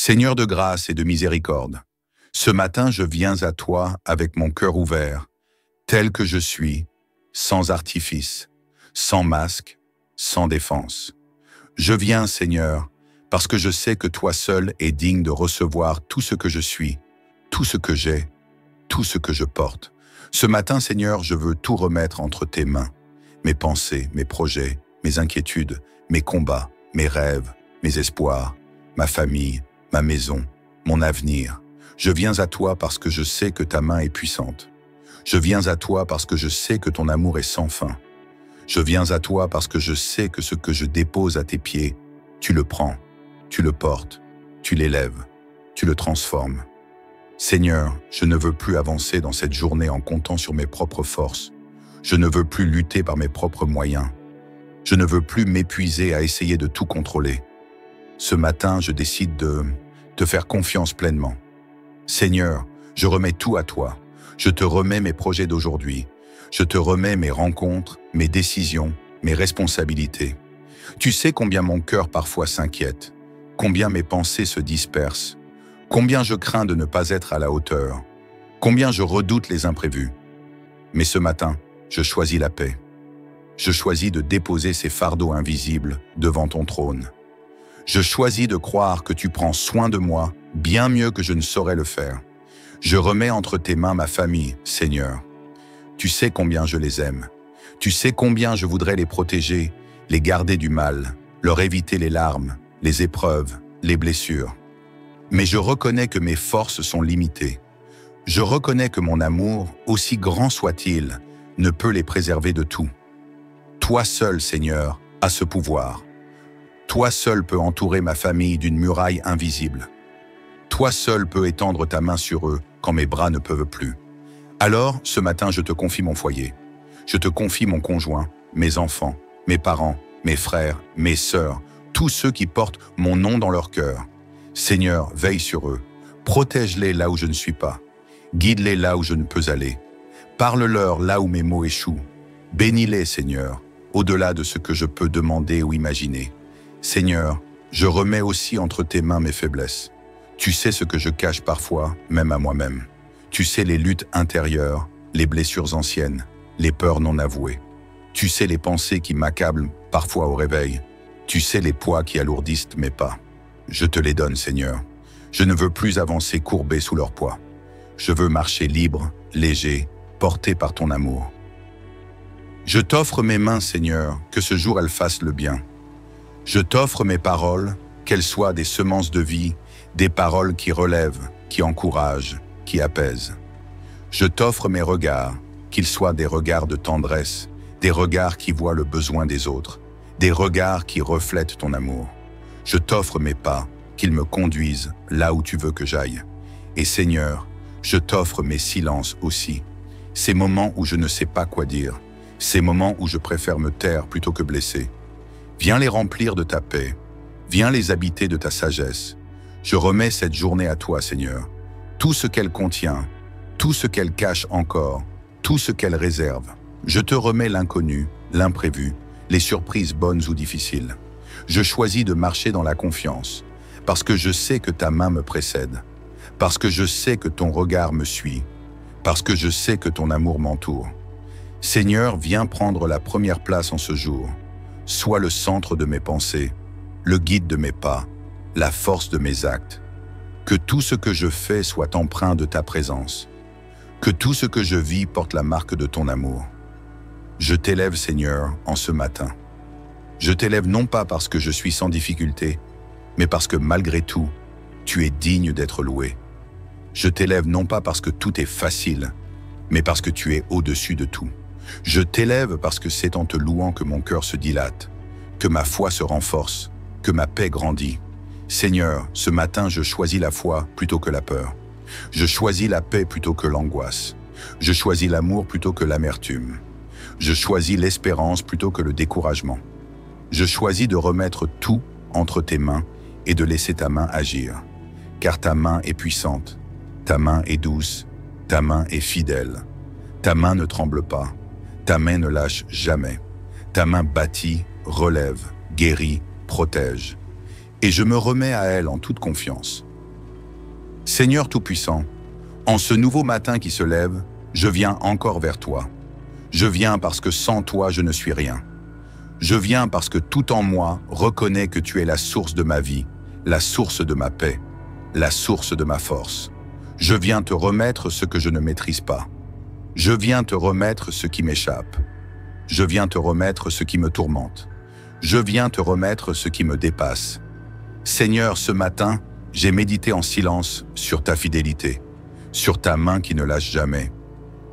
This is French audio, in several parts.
Seigneur de grâce et de miséricorde, ce matin je viens à toi avec mon cœur ouvert, tel que je suis, sans artifice, sans masque, sans défense. Je viens, Seigneur, parce que je sais que toi seul es digne de recevoir tout ce que je suis, tout ce que j'ai, tout ce que je porte. Ce matin, Seigneur, je veux tout remettre entre tes mains, mes pensées, mes projets, mes inquiétudes, mes combats, mes rêves, mes espoirs, ma famille, ma maison, mon avenir. Je viens à toi parce que je sais que ta main est puissante. Je viens à toi parce que je sais que ton amour est sans fin. Je viens à toi parce que je sais que ce que je dépose à tes pieds, tu le prends, tu le portes, tu l'élèves, tu le transformes. Seigneur, je ne veux plus avancer dans cette journée en comptant sur mes propres forces. Je ne veux plus lutter par mes propres moyens. Je ne veux plus m'épuiser à essayer de tout contrôler. Ce matin, je décide de te faire confiance pleinement. Seigneur, je remets tout à toi. Je te remets mes projets d'aujourd'hui. Je te remets mes rencontres, mes décisions, mes responsabilités. Tu sais combien mon cœur parfois s'inquiète, combien mes pensées se dispersent, combien je crains de ne pas être à la hauteur, combien je redoute les imprévus. Mais ce matin, je choisis la paix. Je choisis de déposer ces fardeaux invisibles devant ton trône. Je choisis de croire que tu prends soin de moi bien mieux que je ne saurais le faire. Je remets entre tes mains ma famille, Seigneur. Tu sais combien je les aime. Tu sais combien je voudrais les protéger, les garder du mal, leur éviter les larmes, les épreuves, les blessures. Mais je reconnais que mes forces sont limitées. Je reconnais que mon amour, aussi grand soit-il, ne peut les préserver de tout. Toi seul, Seigneur, as ce pouvoir. Toi seul peux entourer ma famille d'une muraille invisible. Toi seul peux étendre ta main sur eux quand mes bras ne peuvent plus. Alors, ce matin, je te confie mon foyer. Je te confie mon conjoint, mes enfants, mes parents, mes frères, mes sœurs, tous ceux qui portent mon nom dans leur cœur. Seigneur, veille sur eux. Protège-les là où je ne suis pas. Guide-les là où je ne peux aller. Parle-leur là où mes mots échouent. Bénis-les, Seigneur, au-delà de ce que je peux demander ou imaginer. Seigneur, je remets aussi entre tes mains mes faiblesses. Tu sais ce que je cache parfois, même à moi-même. Tu sais les luttes intérieures, les blessures anciennes, les peurs non avouées. Tu sais les pensées qui m'accablent parfois au réveil. Tu sais les poids qui alourdissent mes pas. Je te les donne, Seigneur. Je ne veux plus avancer courbé sous leur poids. Je veux marcher libre, léger, porté par ton amour. Je t'offre mes mains, Seigneur, que ce jour elles fassent le bien. Je t'offre mes paroles, qu'elles soient des semences de vie, des paroles qui relèvent, qui encouragent, qui apaisent. Je t'offre mes regards, qu'ils soient des regards de tendresse, des regards qui voient le besoin des autres, des regards qui reflètent ton amour. Je t'offre mes pas, qu'ils me conduisent là où tu veux que j'aille. Et Seigneur, je t'offre mes silences aussi, ces moments où je ne sais pas quoi dire, ces moments où je préfère me taire plutôt que blesser. Viens les remplir de ta paix, viens les habiter de ta sagesse. Je remets cette journée à toi, Seigneur. Tout ce qu'elle contient, tout ce qu'elle cache encore, tout ce qu'elle réserve. Je te remets l'inconnu, l'imprévu, les surprises bonnes ou difficiles. Je choisis de marcher dans la confiance, parce que je sais que ta main me précède, parce que je sais que ton regard me suit, parce que je sais que ton amour m'entoure. Seigneur, viens prendre la première place en ce jour. Sois le centre de mes pensées, le guide de mes pas, la force de mes actes. Que tout ce que je fais soit empreint de ta présence. Que tout ce que je vis porte la marque de ton amour. Je t'élève, Seigneur, en ce matin. Je t'élève non pas parce que je suis sans difficulté, mais parce que malgré tout, tu es digne d'être loué. Je t'élève non pas parce que tout est facile, mais parce que tu es au-dessus de tout. Je t'élève parce que c'est en te louant que mon cœur se dilate, que ma foi se renforce, que ma paix grandit. Seigneur, ce matin, je choisis la foi plutôt que la peur. Je choisis la paix plutôt que l'angoisse. Je choisis l'amour plutôt que l'amertume. Je choisis l'espérance plutôt que le découragement. Je choisis de remettre tout entre tes mains et de laisser ta main agir. Car ta main est puissante, ta main est douce, ta main est fidèle. Ta main ne tremble pas, ta main ne lâche jamais. Ta main bâtit, relève, guérit, protège. Et je me remets à elle en toute confiance. Seigneur Tout-Puissant, en ce nouveau matin qui se lève, je viens encore vers toi. Je viens parce que sans toi, je ne suis rien. Je viens parce que tout en moi reconnaît que tu es la source de ma vie, la source de ma paix, la source de ma force. Je viens te remettre ce que je ne maîtrise pas. Je viens te remettre ce qui m'échappe. Je viens te remettre ce qui me tourmente. Je viens te remettre ce qui me dépasse. Seigneur, ce matin, j'ai médité en silence sur ta fidélité, sur ta main qui ne lâche jamais,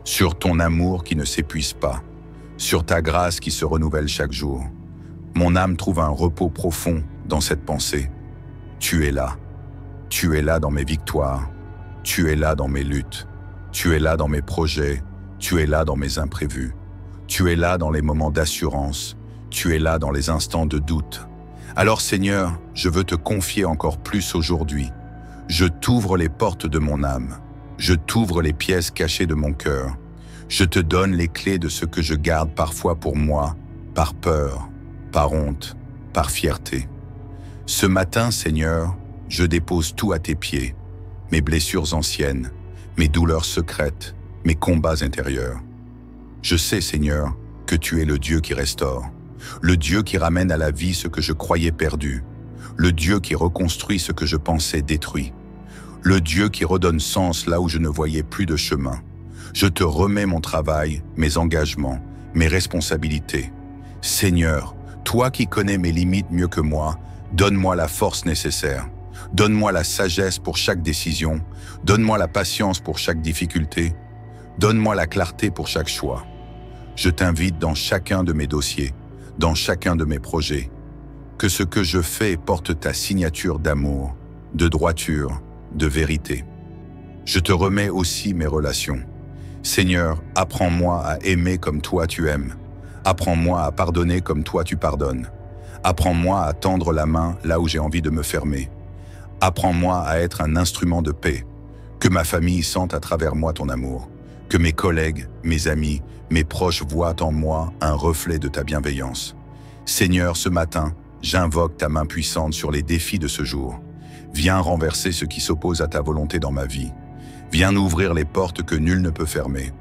sur ton amour qui ne s'épuise pas, sur ta grâce qui se renouvelle chaque jour. Mon âme trouve un repos profond dans cette pensée. Tu es là dans mes victoires, tu es là dans mes luttes, tu es là dans mes projets, tu es là dans mes imprévus, tu es là dans les moments d'assurance, tu es là dans les instants de doute. Alors Seigneur, je veux te confier encore plus aujourd'hui. Je t'ouvre les portes de mon âme, je t'ouvre les pièces cachées de mon cœur. Je te donne les clés de ce que je garde parfois pour moi, par peur, par honte, par fierté. Ce matin, Seigneur, je dépose tout à tes pieds, mes blessures anciennes, mes douleurs secrètes, mes combats intérieurs. Je sais, Seigneur, que tu es le Dieu qui restaure, le Dieu qui ramène à la vie ce que je croyais perdu, le Dieu qui reconstruit ce que je pensais détruit, le Dieu qui redonne sens là où je ne voyais plus de chemin. Je te remets mon travail, mes engagements, mes responsabilités. Seigneur, toi qui connais mes limites mieux que moi, donne-moi la force nécessaire. Donne-moi la sagesse pour chaque décision. Donne-moi la patience pour chaque difficulté. Donne-moi la clarté pour chaque choix. Je t'invite dans chacun de mes dossiers, dans chacun de mes projets. Que ce que je fais porte ta signature d'amour, de droiture, de vérité. Je te remets aussi mes relations. Seigneur, apprends-moi à aimer comme toi tu aimes. Apprends-moi à pardonner comme toi tu pardonnes. Apprends-moi à tendre la main là où j'ai envie de me fermer. Apprends-moi à être un instrument de paix. Que ma famille sente à travers moi ton amour. Que mes collègues, mes amis, mes proches voient en moi un reflet de ta bienveillance. Seigneur, ce matin, j'invoque ta main puissante sur les défis de ce jour. Viens renverser ce qui s'oppose à ta volonté dans ma vie. Viens ouvrir les portes que nul ne peut fermer.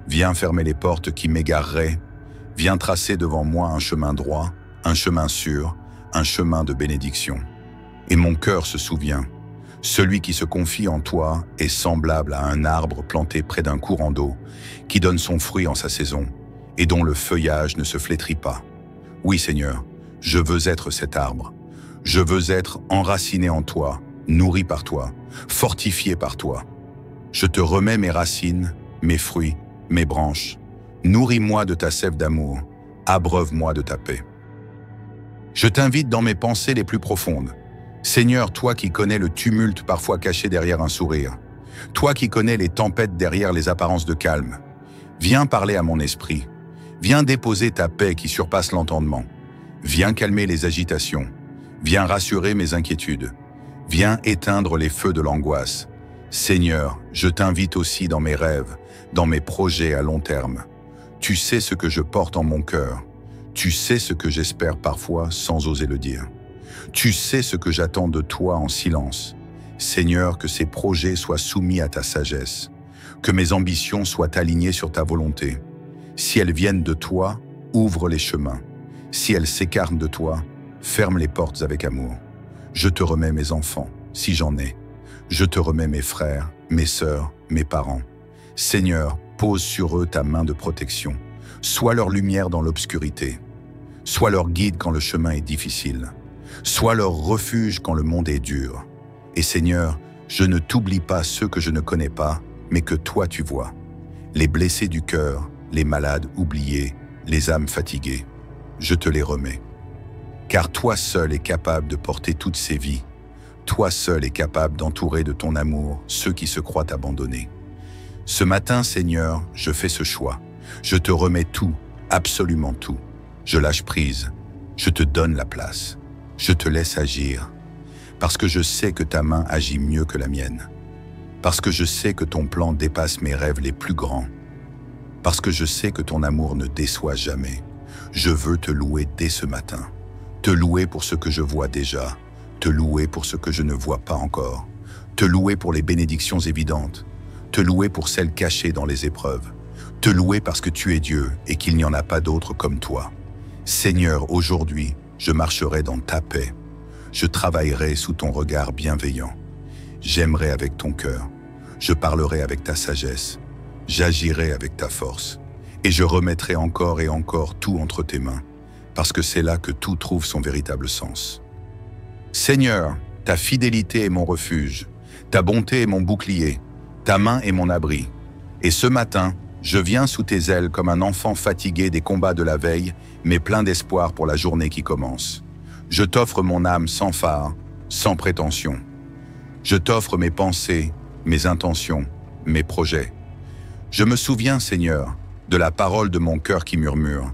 Viens fermer les portes qui m'égareraient. Viens tracer devant moi un chemin droit, un chemin sûr, un chemin de bénédiction. Et mon cœur se souvient, celui qui se confie en toi est semblable à un arbre planté près d'un courant d'eau, qui donne son fruit en sa saison, et dont le feuillage ne se flétrit pas. Oui Seigneur, je veux être cet arbre. Je veux être enraciné en toi, nourri par toi, fortifié par toi. Je te remets mes racines, mes fruits, mes branches. Nourris-moi de ta sève d'amour, abreuve-moi de ta paix. Je t'invite dans mes pensées les plus profondes. Seigneur, toi qui connais le tumulte parfois caché derrière un sourire, toi qui connais les tempêtes derrière les apparences de calme, viens parler à mon esprit, viens déposer ta paix qui surpasse l'entendement, viens calmer les agitations, viens rassurer mes inquiétudes, viens éteindre les feux de l'angoisse. Seigneur, je t'invite aussi dans mes rêves, dans mes projets à long terme. Tu sais ce que je porte en mon cœur. Tu sais ce que j'espère parfois sans oser le dire. Tu sais ce que j'attends de toi en silence. Seigneur, que ces projets soient soumis à ta sagesse. Que mes ambitions soient alignées sur ta volonté. Si elles viennent de toi, ouvre les chemins. Si elles s'écartent de toi, ferme les portes avec amour. Je te remets mes enfants, si j'en ai. Je te remets mes frères, mes sœurs, mes parents. Seigneur, pose sur eux ta main de protection. Sois leur lumière dans l'obscurité. Sois leur guide quand le chemin est difficile. Sois leur refuge quand le monde est dur. Et Seigneur, je ne t'oublie pas ceux que je ne connais pas, mais que toi tu vois. Les blessés du cœur, les malades oubliés, les âmes fatiguées. Je te les remets. Car toi seul es capable de porter toutes ces vies. Toi seul es capable d'entourer de ton amour ceux qui se croient abandonnés. Ce matin, Seigneur, je fais ce choix. Je te remets tout, absolument tout. Je lâche prise. Je te donne la place. Je te laisse agir. Parce que je sais que ta main agit mieux que la mienne. Parce que je sais que ton plan dépasse mes rêves les plus grands. Parce que je sais que ton amour ne déçoit jamais. Je veux te louer dès ce matin. Te louer pour ce que je vois déjà. Te louer pour ce que je ne vois pas encore. te louer pour les bénédictions évidentes, te louer pour celles cachées dans les épreuves, te louer parce que tu es Dieu et qu'il n'y en a pas d'autre comme toi. Seigneur, aujourd'hui, je marcherai dans ta paix. Je travaillerai sous ton regard bienveillant. J'aimerai avec ton cœur. Je parlerai avec ta sagesse. J'agirai avec ta force. Et je remettrai encore et encore tout entre tes mains, parce que c'est là que tout trouve son véritable sens. Seigneur, ta fidélité est mon refuge, ta bonté est mon bouclier, ta main est mon abri. Et ce matin, je viens sous tes ailes comme un enfant fatigué des combats de la veille, mais plein d'espoir pour la journée qui commence. Je t'offre mon âme sans phare, sans prétention. Je t'offre mes pensées, mes intentions, mes projets. Je me souviens, Seigneur, de la parole de mon cœur qui murmure.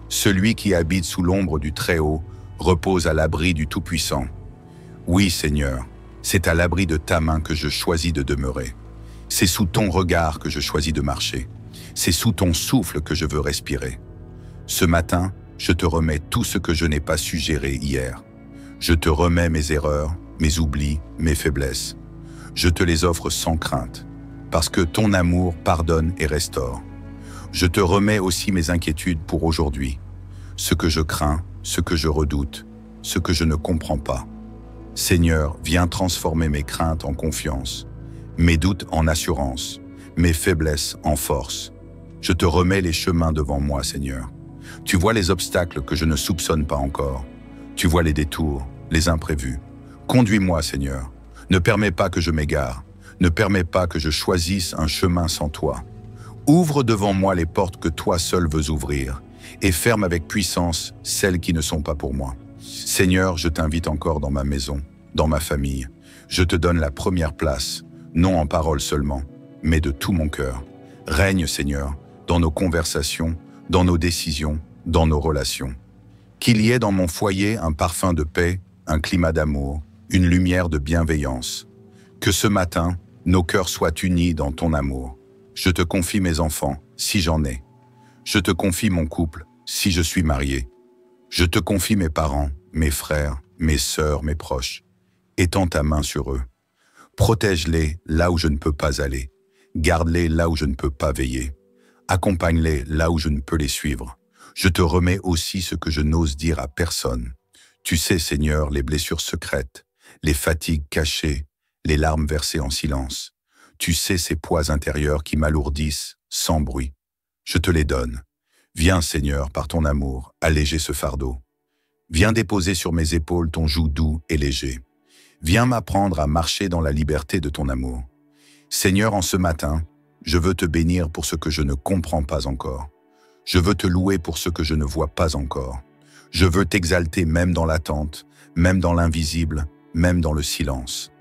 Celui qui habite sous l'ombre du Très-Haut repose à l'abri du Tout-Puissant. Oui, Seigneur, c'est à l'abri de ta main que je choisis de demeurer. C'est sous ton regard que je choisis de marcher. C'est sous ton souffle que je veux respirer. Ce matin, je te remets tout ce que je n'ai pas su gérer hier. Je te remets mes erreurs, mes oublis, mes faiblesses. Je te les offre sans crainte, parce que ton amour pardonne et restaure. Je te remets aussi mes inquiétudes pour aujourd'hui, ce que je crains, ce que je redoute, ce que je ne comprends pas. Seigneur, viens transformer mes craintes en confiance, mes doutes en assurance, mes faiblesses en force. Je te remets les chemins devant moi, Seigneur. Tu vois les obstacles que je ne soupçonne pas encore. Tu vois les détours, les imprévus. Conduis-moi, Seigneur. Ne permets pas que je m'égare. Ne permets pas que je choisisse un chemin sans toi. Ouvre devant moi les portes que toi seul veux ouvrir et ferme avec puissance celles qui ne sont pas pour moi. Seigneur, je t'invite encore dans ma maison, dans ma famille. Je te donne la première place, non en parole seulement, mais de tout mon cœur. Règne, Seigneur, dans nos conversations, dans nos décisions, dans nos relations. Qu'il y ait dans mon foyer un parfum de paix, un climat d'amour, une lumière de bienveillance. Que ce matin, nos cœurs soient unis dans ton amour. Je te confie mes enfants, si j'en ai. Je te confie mon couple, si je suis marié. Je te confie mes parents, mes frères, mes sœurs, mes proches. Étends ta main sur eux. Protège-les là où je ne peux pas aller. Garde-les là où je ne peux pas veiller. Accompagne-les là où je ne peux les suivre. Je te remets aussi ce que je n'ose dire à personne. Tu sais, Seigneur, les blessures secrètes, les fatigues cachées, les larmes versées en silence. Tu sais ces poids intérieurs qui m'alourdissent sans bruit. Je te les donne. Viens, Seigneur, par ton amour, alléger ce fardeau. Viens déposer sur mes épaules ton joug doux et léger. Viens m'apprendre à marcher dans la liberté de ton amour. Seigneur, en ce matin, je veux te bénir pour ce que je ne comprends pas encore. Je veux te louer pour ce que je ne vois pas encore. Je veux t'exalter même dans l'attente, même dans l'invisible, même dans le silence.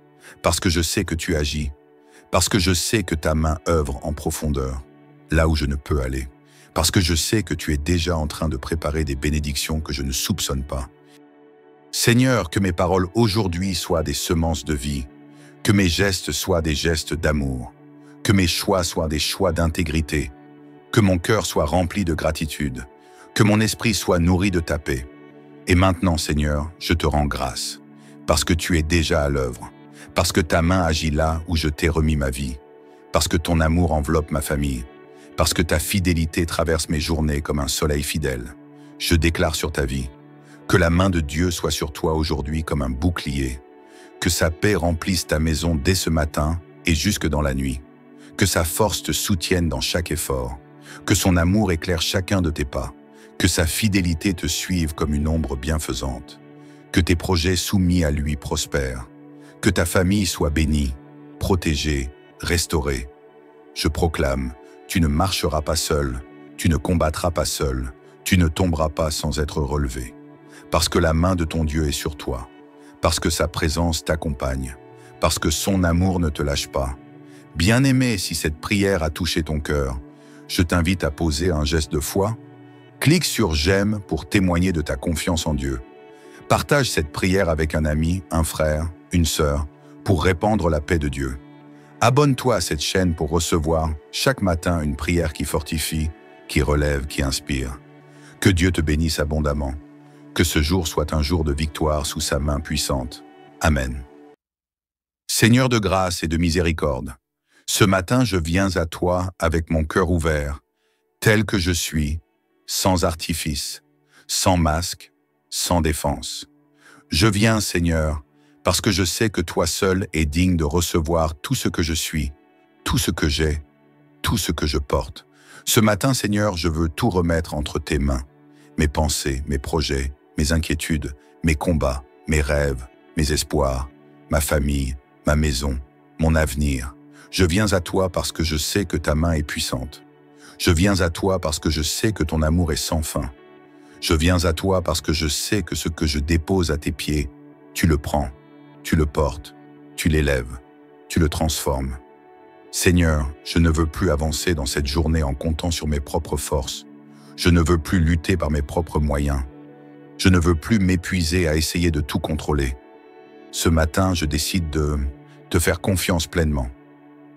Parce que je sais que tu agis, parce que je sais que ta main œuvre en profondeur, là où je ne peux aller. Parce que je sais que tu es déjà en train de préparer des bénédictions que je ne soupçonne pas. Seigneur, que mes paroles aujourd'hui soient des semences de vie, que mes gestes soient des gestes d'amour, que mes choix soient des choix d'intégrité, que mon cœur soit rempli de gratitude, que mon esprit soit nourri de ta paix. Et maintenant, Seigneur, je te rends grâce, parce que tu es déjà à l'œuvre, parce que ta main agit là où je t'ai remis ma vie, parce que ton amour enveloppe ma famille, parce que ta fidélité traverse mes journées comme un soleil fidèle. Je déclare sur ta vie, que la main de Dieu soit sur toi aujourd'hui comme un bouclier, que sa paix remplisse ta maison dès ce matin et jusque dans la nuit, que sa force te soutienne dans chaque effort, que son amour éclaire chacun de tes pas, que sa fidélité te suive comme une ombre bienfaisante, que tes projets soumis à lui prospèrent, que ta famille soit bénie, protégée, restaurée. Je proclame, tu ne marcheras pas seul, tu ne combattras pas seul, tu ne tomberas pas sans être relevé, parce que la main de ton Dieu est sur toi, parce que sa présence t'accompagne, parce que son amour ne te lâche pas. Bien-aimé, si cette prière a touché ton cœur, je t'invite à poser un geste de foi. Clique sur « J'aime » pour témoigner de ta confiance en Dieu. Partage cette prière avec un ami, un frère, une sœur, pour répandre la paix de Dieu. Abonne-toi à cette chaîne pour recevoir chaque matin une prière qui fortifie, qui relève, qui inspire. Que Dieu te bénisse abondamment. Que ce jour soit un jour de victoire sous sa main puissante. Amen. Seigneur de grâce et de miséricorde, ce matin je viens à toi avec mon cœur ouvert, tel que je suis, sans artifice, sans masque, sans défense. Je viens, Seigneur, parce que je sais que toi seul es digne de recevoir tout ce que je suis, tout ce que j'ai, tout ce que je porte. Ce matin, Seigneur, je veux tout remettre entre tes mains. Mes pensées, mes projets, mes inquiétudes, mes combats, mes rêves, mes espoirs, ma famille, ma maison, mon avenir. Je viens à toi parce que je sais que ta main est puissante. Je viens à toi parce que je sais que ton amour est sans fin. Je viens à toi parce que je sais que ce que je dépose à tes pieds, tu le prends, tu le portes, tu l'élèves, tu le transformes. Seigneur, je ne veux plus avancer dans cette journée en comptant sur mes propres forces. Je ne veux plus lutter par mes propres moyens. Je ne veux plus m'épuiser à essayer de tout contrôler. Ce matin, je décide de te faire confiance pleinement.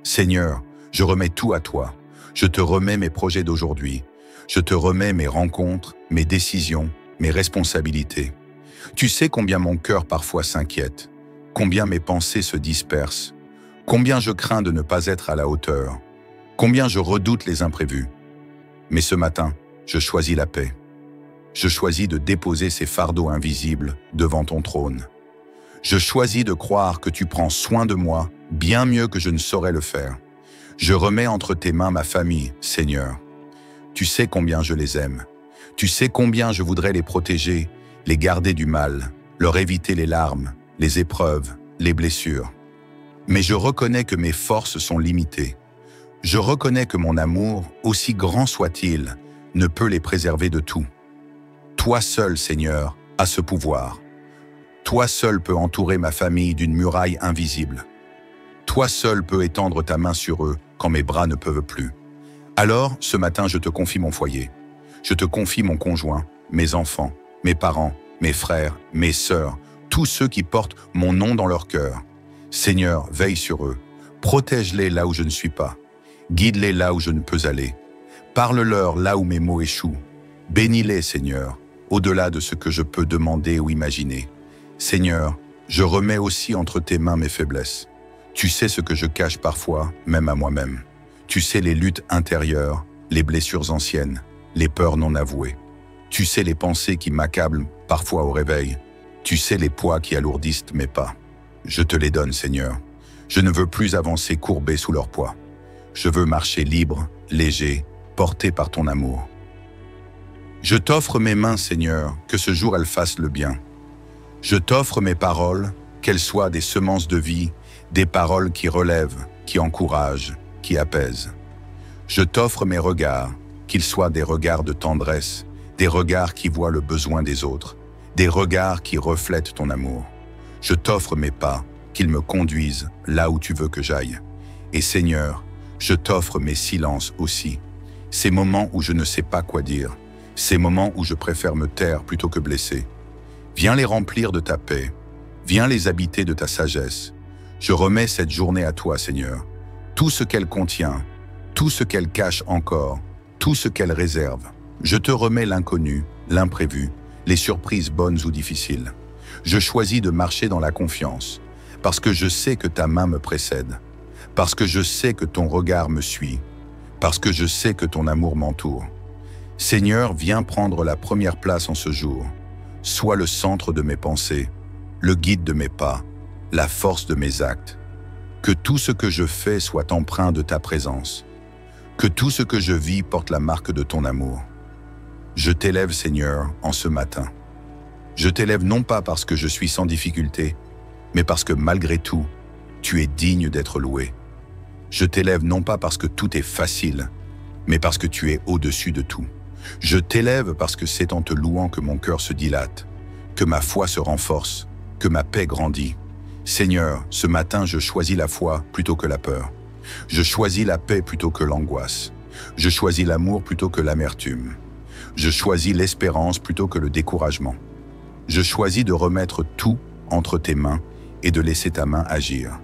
Seigneur, je remets tout à toi. Je te remets mes projets d'aujourd'hui. Je te remets mes rencontres, mes décisions, mes responsabilités. Tu sais combien mon cœur parfois s'inquiète, combien mes pensées se dispersent, combien je crains de ne pas être à la hauteur, combien je redoute les imprévus. Mais ce matin, je choisis la paix. Je choisis de déposer ces fardeaux invisibles devant ton trône. Je choisis de croire que tu prends soin de moi bien mieux que je ne saurais le faire. Je remets entre tes mains ma famille, Seigneur. Tu sais combien je les aime. Tu sais combien je voudrais les protéger, les garder du mal, leur éviter les larmes, les épreuves, les blessures. Mais je reconnais que mes forces sont limitées. Je reconnais que mon amour, aussi grand soit-il, ne peut les préserver de tout. Toi seul, Seigneur, as ce pouvoir. Toi seul peux entourer ma famille d'une muraille invisible. Toi seul peux étendre ta main sur eux quand mes bras ne peuvent plus. Alors, ce matin, je te confie mon foyer. Je te confie mon conjoint, mes enfants, mes parents, mes frères, mes sœurs, tous ceux qui portent mon nom dans leur cœur. Seigneur, veille sur eux. Protège-les là où je ne suis pas. Guide-les là où je ne peux aller. Parle-leur là où mes mots échouent. Bénis-les, Seigneur, au-delà de ce que je peux demander ou imaginer. Seigneur, je remets aussi entre tes mains mes faiblesses. Tu sais ce que je cache parfois, même à moi-même. Tu sais les luttes intérieures, les blessures anciennes, les peurs non avouées. Tu sais les pensées qui m'accablent parfois au réveil. Tu sais les poids qui alourdissent mes pas. Je te les donne, Seigneur. Je ne veux plus avancer courbé sous leur poids. Je veux marcher libre, léger, porté par ton amour. Je t'offre mes mains, Seigneur, que ce jour elles fassent le bien. Je t'offre mes paroles, qu'elles soient des semences de vie, des paroles qui relèvent, qui encouragent, qui apaisent. Je t'offre mes regards, qu'ils soient des regards de tendresse, des regards qui voient le besoin des autres, des regards qui reflètent ton amour. Je t'offre mes pas, qu'ils me conduisent là où tu veux que j'aille. Et Seigneur, je t'offre mes silences aussi, ces moments où je ne sais pas quoi dire, ces moments où je préfère me taire plutôt que blesser. Viens les remplir de ta paix, viens les habiter de ta sagesse. Je remets cette journée à toi, Seigneur. Tout ce qu'elle contient, tout ce qu'elle cache encore, tout ce qu'elle réserve. Je te remets l'inconnu, l'imprévu, les surprises bonnes ou difficiles. Je choisis de marcher dans la confiance, parce que je sais que ta main me précède, parce que je sais que ton regard me suit, parce que je sais que ton amour m'entoure. Seigneur, viens prendre la première place en ce jour. Sois le centre de mes pensées, le guide de mes pas, la force de mes actes. Que tout ce que je fais soit empreint de ta présence. Que tout ce que je vis porte la marque de ton amour. Je t'élève, Seigneur, en ce matin. Je t'élève non pas parce que je suis sans difficulté, mais parce que malgré tout, tu es digne d'être loué. Je t'élève non pas parce que tout est facile, mais parce que tu es au-dessus de tout. Je t'élève parce que c'est en te louant que mon cœur se dilate, que ma foi se renforce, que ma paix grandit. Seigneur, ce matin, je choisis la foi plutôt que la peur. Je choisis la paix plutôt que l'angoisse. Je choisis l'amour plutôt que l'amertume. Je choisis l'espérance plutôt que le découragement. Je choisis de remettre tout entre tes mains et de laisser ta main agir.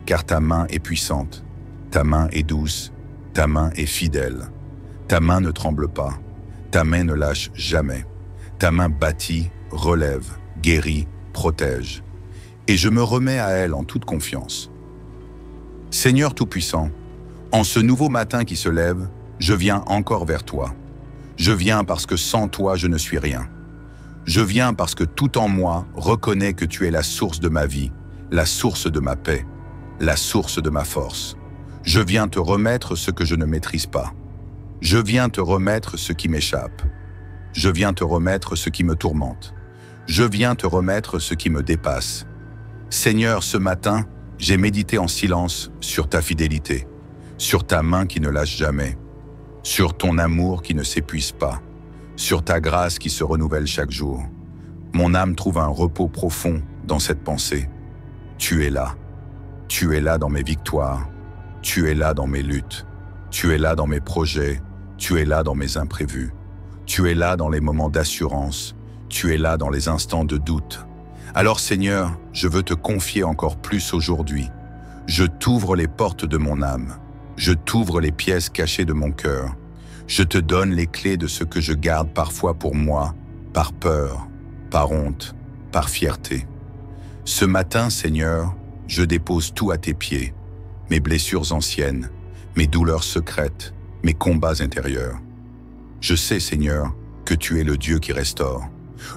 Car ta main est puissante, ta main est douce, ta main est fidèle. Ta main ne tremble pas, ta main ne lâche jamais. Ta main bâtit, relève, guérit, protège. Et je me remets à elle en toute confiance. Seigneur Tout-Puissant, en ce nouveau matin qui se lève, je viens encore vers toi. Je viens parce que sans toi, je ne suis rien. Je viens parce que tout en moi reconnaît que tu es la source de ma vie, la source de ma paix, la source de ma force. Je viens te remettre ce que je ne maîtrise pas. Je viens te remettre ce qui m'échappe. Je viens te remettre ce qui me tourmente. Je viens te remettre ce qui me dépasse. Seigneur, ce matin, j'ai médité en silence sur ta fidélité, sur ta main qui ne lâche jamais, sur ton amour qui ne s'épuise pas, sur ta grâce qui se renouvelle chaque jour. Mon âme trouve un repos profond dans cette pensée. Tu es là dans mes victoires, tu es là dans mes luttes, tu es là dans mes projets, tu es là dans mes imprévus, tu es là dans les moments d'assurance, tu es là dans les instants de doute. Alors Seigneur, je veux te confier encore plus aujourd'hui. Je t'ouvre les portes de mon âme, je t'ouvre les pièces cachées de mon cœur. Je te donne les clés de ce que je garde parfois pour moi, par peur, par honte, par fierté. Ce matin, Seigneur, je dépose tout à tes pieds, mes blessures anciennes, mes douleurs secrètes, mes combats intérieurs. Je sais, Seigneur, que tu es le Dieu qui restaure,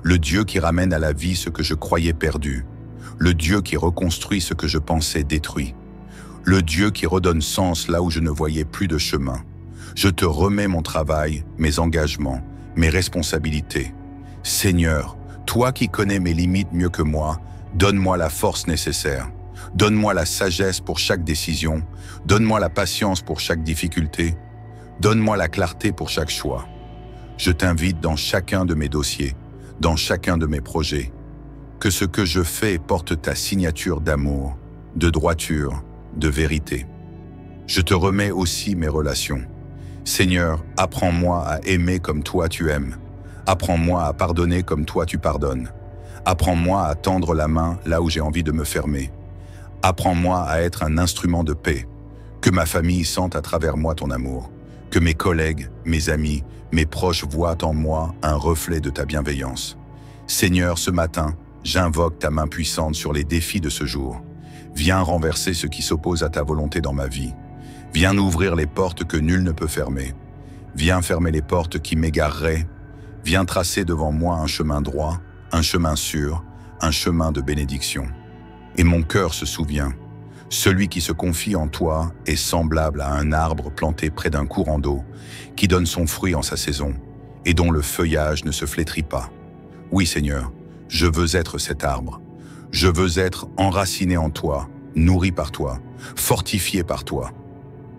le Dieu qui ramène à la vie ce que je croyais perdu, le Dieu qui reconstruit ce que je pensais détruit, le Dieu qui redonne sens là où je ne voyais plus de chemin. Je te remets mon travail, mes engagements, mes responsabilités. Seigneur, toi qui connais mes limites mieux que moi, donne-moi la force nécessaire. Donne-moi la sagesse pour chaque décision. Donne-moi la patience pour chaque difficulté. Donne-moi la clarté pour chaque choix. Je t'invite dans chacun de mes dossiers, dans chacun de mes projets. Que ce que je fais porte ta signature d'amour, de droiture, de vérité. Je te remets aussi mes relations. Seigneur, apprends-moi à aimer comme toi tu aimes. Apprends-moi à pardonner comme toi tu pardonnes. Apprends-moi à tendre la main là où j'ai envie de me fermer. Apprends-moi à être un instrument de paix. Que ma famille sente à travers moi ton amour. Que mes collègues, mes amis, mes proches voient en moi un reflet de ta bienveillance. Seigneur, ce matin, j'invoque ta main puissante sur les défis de ce jour. Viens renverser ce qui s'oppose à ta volonté dans ma vie. Viens ouvrir les portes que nul ne peut fermer. Viens fermer les portes qui m'égareraient. Viens tracer devant moi un chemin droit, un chemin sûr, un chemin de bénédiction. Et mon cœur se souvient, celui qui se confie en toi est semblable à un arbre planté près d'un courant d'eau, qui donne son fruit en sa saison, et dont le feuillage ne se flétrit pas. Oui Seigneur, je veux être cet arbre. Je veux être enraciné en toi, nourri par toi, fortifié par toi.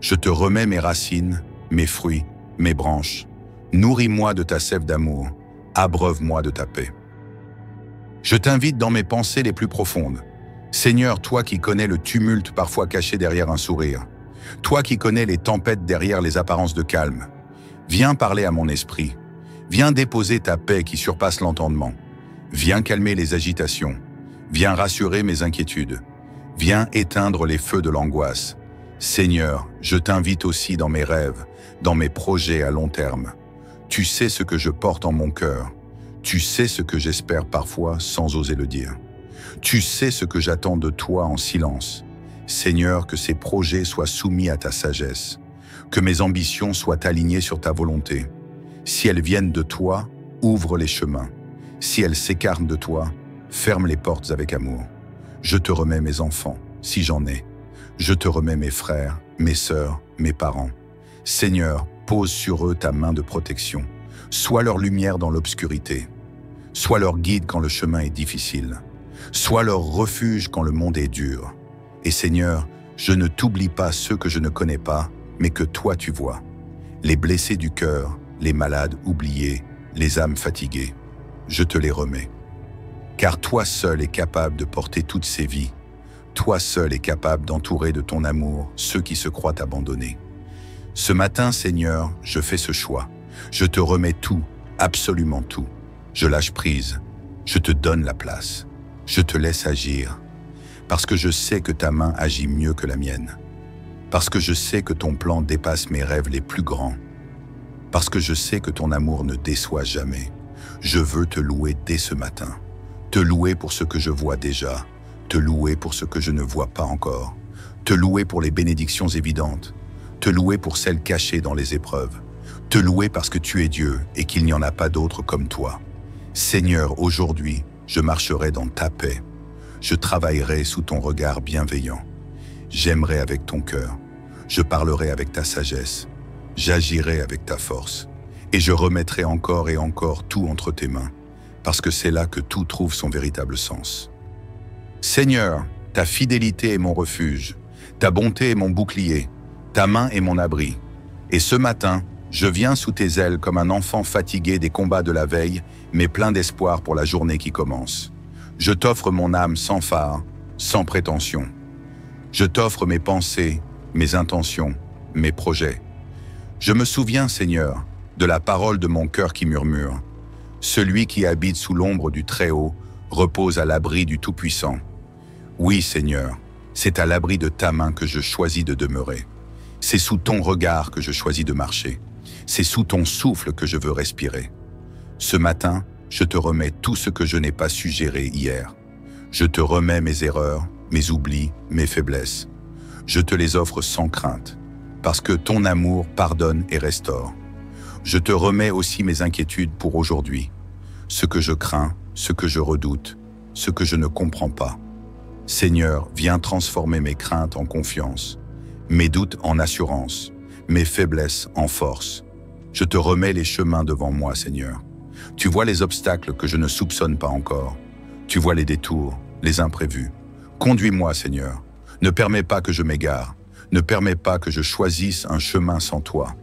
Je te remets mes racines, mes fruits, mes branches. Nourris-moi de ta sève d'amour, abreuve-moi de ta paix. Je t'invite dans mes pensées les plus profondes. Seigneur, toi qui connais le tumulte parfois caché derrière un sourire, toi qui connais les tempêtes derrière les apparences de calme, viens parler à mon esprit, viens déposer ta paix qui surpasse l'entendement, viens calmer les agitations, viens rassurer mes inquiétudes, viens éteindre les feux de l'angoisse. Seigneur, je t'invite aussi dans mes rêves, dans mes projets à long terme. Tu sais ce que je porte en mon cœur. Tu sais ce que j'espère parfois sans oser le dire. Tu sais ce que j'attends de toi en silence. Seigneur, que ces projets soient soumis à ta sagesse. Que mes ambitions soient alignées sur ta volonté. Si elles viennent de toi, ouvre les chemins. Si elles s'écartent de toi, ferme les portes avec amour. Je te remets mes enfants, si j'en ai. Je te remets mes frères, mes sœurs, mes parents. Seigneur, pose sur eux ta main de protection. Sois leur lumière dans l'obscurité. Sois leur guide quand le chemin est difficile. Sois leur refuge quand le monde est dur. Et Seigneur, je ne t'oublie pas ceux que je ne connais pas, mais que toi tu vois. Les blessés du cœur, les malades oubliés, les âmes fatiguées. Je te les remets. Car toi seul es capable de porter toutes ces vies. Toi seul es capable d'entourer de ton amour ceux qui se croient abandonnés. Ce matin, Seigneur, je fais ce choix. Je te remets tout, absolument tout. Je lâche prise. Je te donne la place. Je te laisse agir. Parce que je sais que ta main agit mieux que la mienne. Parce que je sais que ton plan dépasse mes rêves les plus grands. Parce que je sais que ton amour ne déçoit jamais. Je veux te louer dès ce matin. Te louer pour ce que je vois déjà. Te louer pour ce que je ne vois pas encore. te louer pour les bénédictions évidentes, te louer pour celles cachées dans les épreuves, te louer parce que tu es Dieu et qu'il n'y en a pas d'autre comme toi. Seigneur, aujourd'hui, je marcherai dans ta paix. Je travaillerai sous ton regard bienveillant. J'aimerai avec ton cœur. Je parlerai avec ta sagesse. J'agirai avec ta force. Et je remettrai encore et encore tout entre tes mains, parce que c'est là que tout trouve son véritable sens. Seigneur, ta fidélité est mon refuge, ta bonté est mon bouclier, ta main est mon abri. Et ce matin, je viens sous tes ailes comme un enfant fatigué des combats de la veille, mais plein d'espoir pour la journée qui commence. Je t'offre mon âme sans phare, sans prétention. Je t'offre mes pensées, mes intentions, mes projets. Je me souviens, Seigneur, de la parole de mon cœur qui murmure. Celui qui habite sous l'ombre du Très-Haut repose à l'abri du Tout-Puissant. Oui, Seigneur, c'est à l'abri de ta main que je choisis de demeurer. C'est sous ton regard que je choisis de marcher. C'est sous ton souffle que je veux respirer. Ce matin, je te remets tout ce que je n'ai pas su gérer hier. Je te remets mes erreurs, mes oublis, mes faiblesses. Je te les offre sans crainte, parce que ton amour pardonne et restaure. Je te remets aussi mes inquiétudes pour aujourd'hui, ce que je crains, ce que je redoute, ce que je ne comprends pas. Seigneur, viens transformer mes craintes en confiance, mes doutes en assurance, mes faiblesses en force. Je te remets les chemins devant moi, Seigneur. Tu vois les obstacles que je ne soupçonne pas encore. Tu vois les détours, les imprévus. Conduis-moi, Seigneur. Ne permets pas que je m'égare. Ne permets pas que je choisisse un chemin sans toi.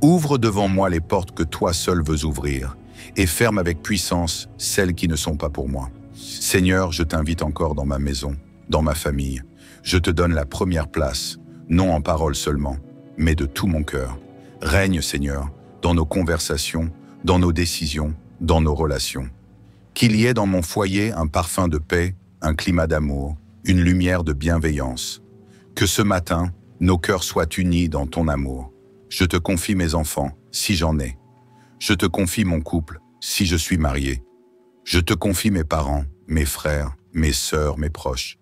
Ouvre devant moi les portes que toi seul veux ouvrir et ferme avec puissance celles qui ne sont pas pour moi. Seigneur, je t'invite encore dans ma maison, dans ma famille. Je te donne la première place, non en parole seulement, mais de tout mon cœur. Règne, Seigneur, dans nos conversations, dans nos décisions, dans nos relations. Qu'il y ait dans mon foyer un parfum de paix, un climat d'amour, une lumière de bienveillance. Que ce matin, nos cœurs soient unis dans ton amour. Je te confie mes enfants, si j'en ai. Je te confie mon couple, si je suis marié. Je te confie mes parents, mes frères, mes sœurs, mes proches.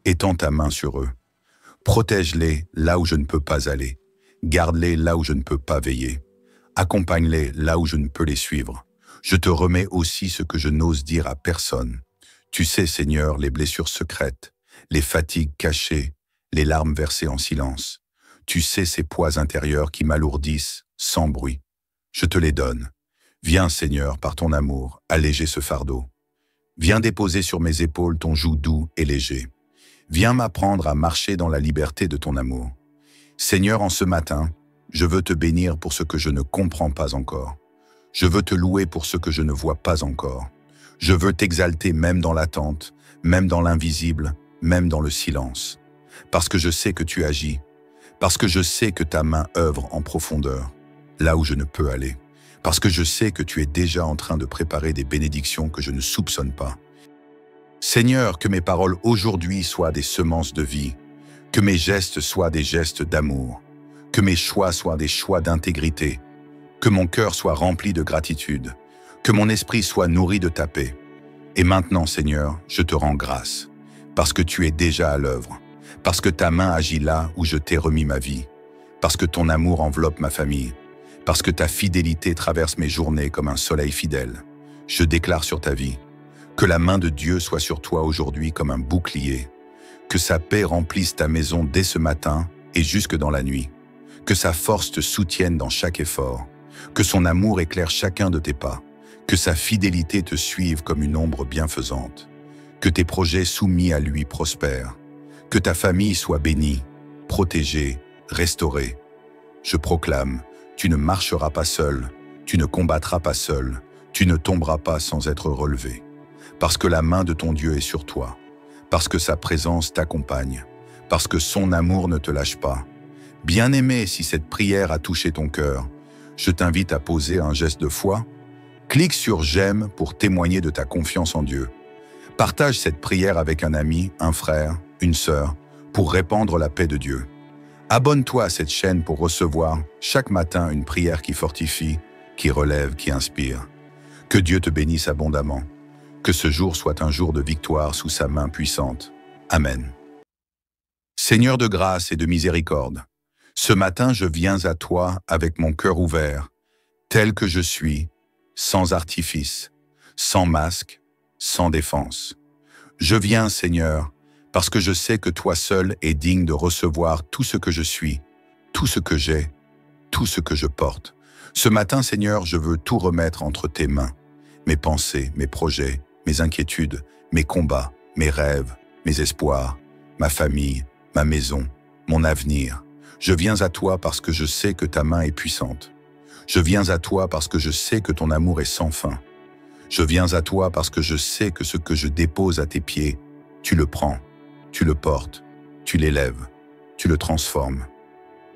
Étends ta main sur eux. Protège-les là où je ne peux pas aller. Garde-les là où je ne peux pas veiller. Accompagne-les là où je ne peux les suivre. Je te remets aussi ce que je n'ose dire à personne. Tu sais, Seigneur, les blessures secrètes, les fatigues cachées, les larmes versées en silence. Tu sais ces poids intérieurs qui m'alourdissent sans bruit. Je te les donne. Viens, Seigneur, par ton amour, alléger ce fardeau. Viens déposer sur mes épaules ton joug doux et léger. Viens m'apprendre à marcher dans la liberté de ton amour. Seigneur, en ce matin, je veux te bénir pour ce que je ne comprends pas encore. Je veux te louer pour ce que je ne vois pas encore. Je veux t'exalter même dans l'attente, même dans l'invisible, même dans le silence. Parce que je sais que tu agis. Parce que je sais que ta main œuvre en profondeur, là où je ne peux aller. Parce que je sais que tu es déjà en train de préparer des bénédictions que je ne soupçonne pas. Seigneur, que mes paroles aujourd'hui soient des semences de vie, que mes gestes soient des gestes d'amour, que mes choix soient des choix d'intégrité, que mon cœur soit rempli de gratitude, que mon esprit soit nourri de ta paix. Et maintenant, Seigneur, je te rends grâce, parce que tu es déjà à l'œuvre, parce que ta main agit là où je t'ai remis ma vie, parce que ton amour enveloppe ma famille, parce que ta fidélité traverse mes journées comme un soleil fidèle. Je déclare sur ta vie, que la main de Dieu soit sur toi aujourd'hui comme un bouclier, que sa paix remplisse ta maison dès ce matin et jusque dans la nuit, que sa force te soutienne dans chaque effort, que son amour éclaire chacun de tes pas, que sa fidélité te suive comme une ombre bienfaisante, que tes projets soumis à lui prospèrent, que ta famille soit bénie, protégée, restaurée. Je proclame, tu ne marcheras pas seul, tu ne combattras pas seul, tu ne tomberas pas sans être relevé. Parce que la main de ton Dieu est sur toi, parce que sa présence t'accompagne, parce que son amour ne te lâche pas. Bien-aimé, si cette prière a touché ton cœur, je t'invite à poser un geste de foi. Clique sur « J'aime » pour témoigner de ta confiance en Dieu. Partage cette prière avec un ami, un frère, une sœur, pour répandre la paix de Dieu. Abonne-toi à cette chaîne pour recevoir chaque matin une prière qui fortifie, qui relève, qui inspire. Que Dieu te bénisse abondamment. Que ce jour soit un jour de victoire sous sa main puissante. Amen. Seigneur de grâce et de miséricorde, ce matin je viens à toi avec mon cœur ouvert, tel que je suis, sans artifice, sans masque, sans défense. Je viens, Seigneur, parce que je sais que toi seul es digne de recevoir tout ce que je suis, tout ce que j'ai, tout ce que je porte. Ce matin, Seigneur, je veux tout remettre entre tes mains. Mes pensées, mes projets, mes inquiétudes, mes combats, mes rêves, mes espoirs, ma famille, ma maison, mon avenir. Je viens à toi parce que je sais que ta main est puissante. Je viens à toi parce que je sais que ton amour est sans fin. Je viens à toi parce que je sais que ce que je dépose à tes pieds, tu le prends, tu le portes, tu l'élèves, tu le transformes.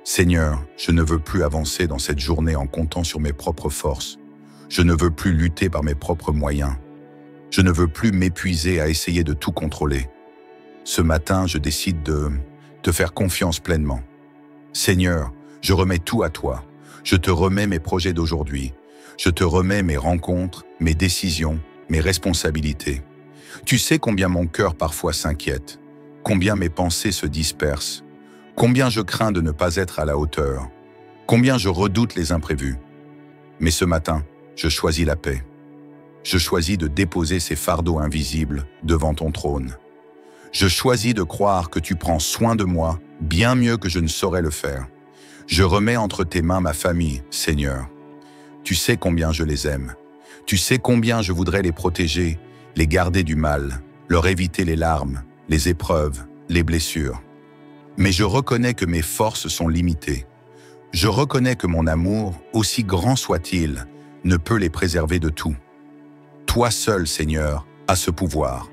Seigneur, je ne veux plus avancer dans cette journée en comptant sur mes propres forces. Je ne veux plus lutter par mes propres moyens. Je ne veux plus m'épuiser à essayer de tout contrôler. Ce matin, je décide de te faire confiance pleinement. Seigneur, je remets tout à toi. Je te remets mes projets d'aujourd'hui. Je te remets mes rencontres, mes décisions, mes responsabilités. Tu sais combien mon cœur parfois s'inquiète, combien mes pensées se dispersent, combien je crains de ne pas être à la hauteur, combien je redoute les imprévus. Mais ce matin, je choisis la paix. Je choisis de déposer ces fardeaux invisibles devant ton trône. Je choisis de croire que tu prends soin de moi bien mieux que je ne saurais le faire. Je remets entre tes mains ma famille, Seigneur. Tu sais combien je les aime. Tu sais combien je voudrais les protéger, les garder du mal, leur éviter les larmes, les épreuves, les blessures. Mais je reconnais que mes forces sont limitées. Je reconnais que mon amour, aussi grand soit-il, ne peut les préserver de tout. Toi seul, Seigneur, as ce pouvoir.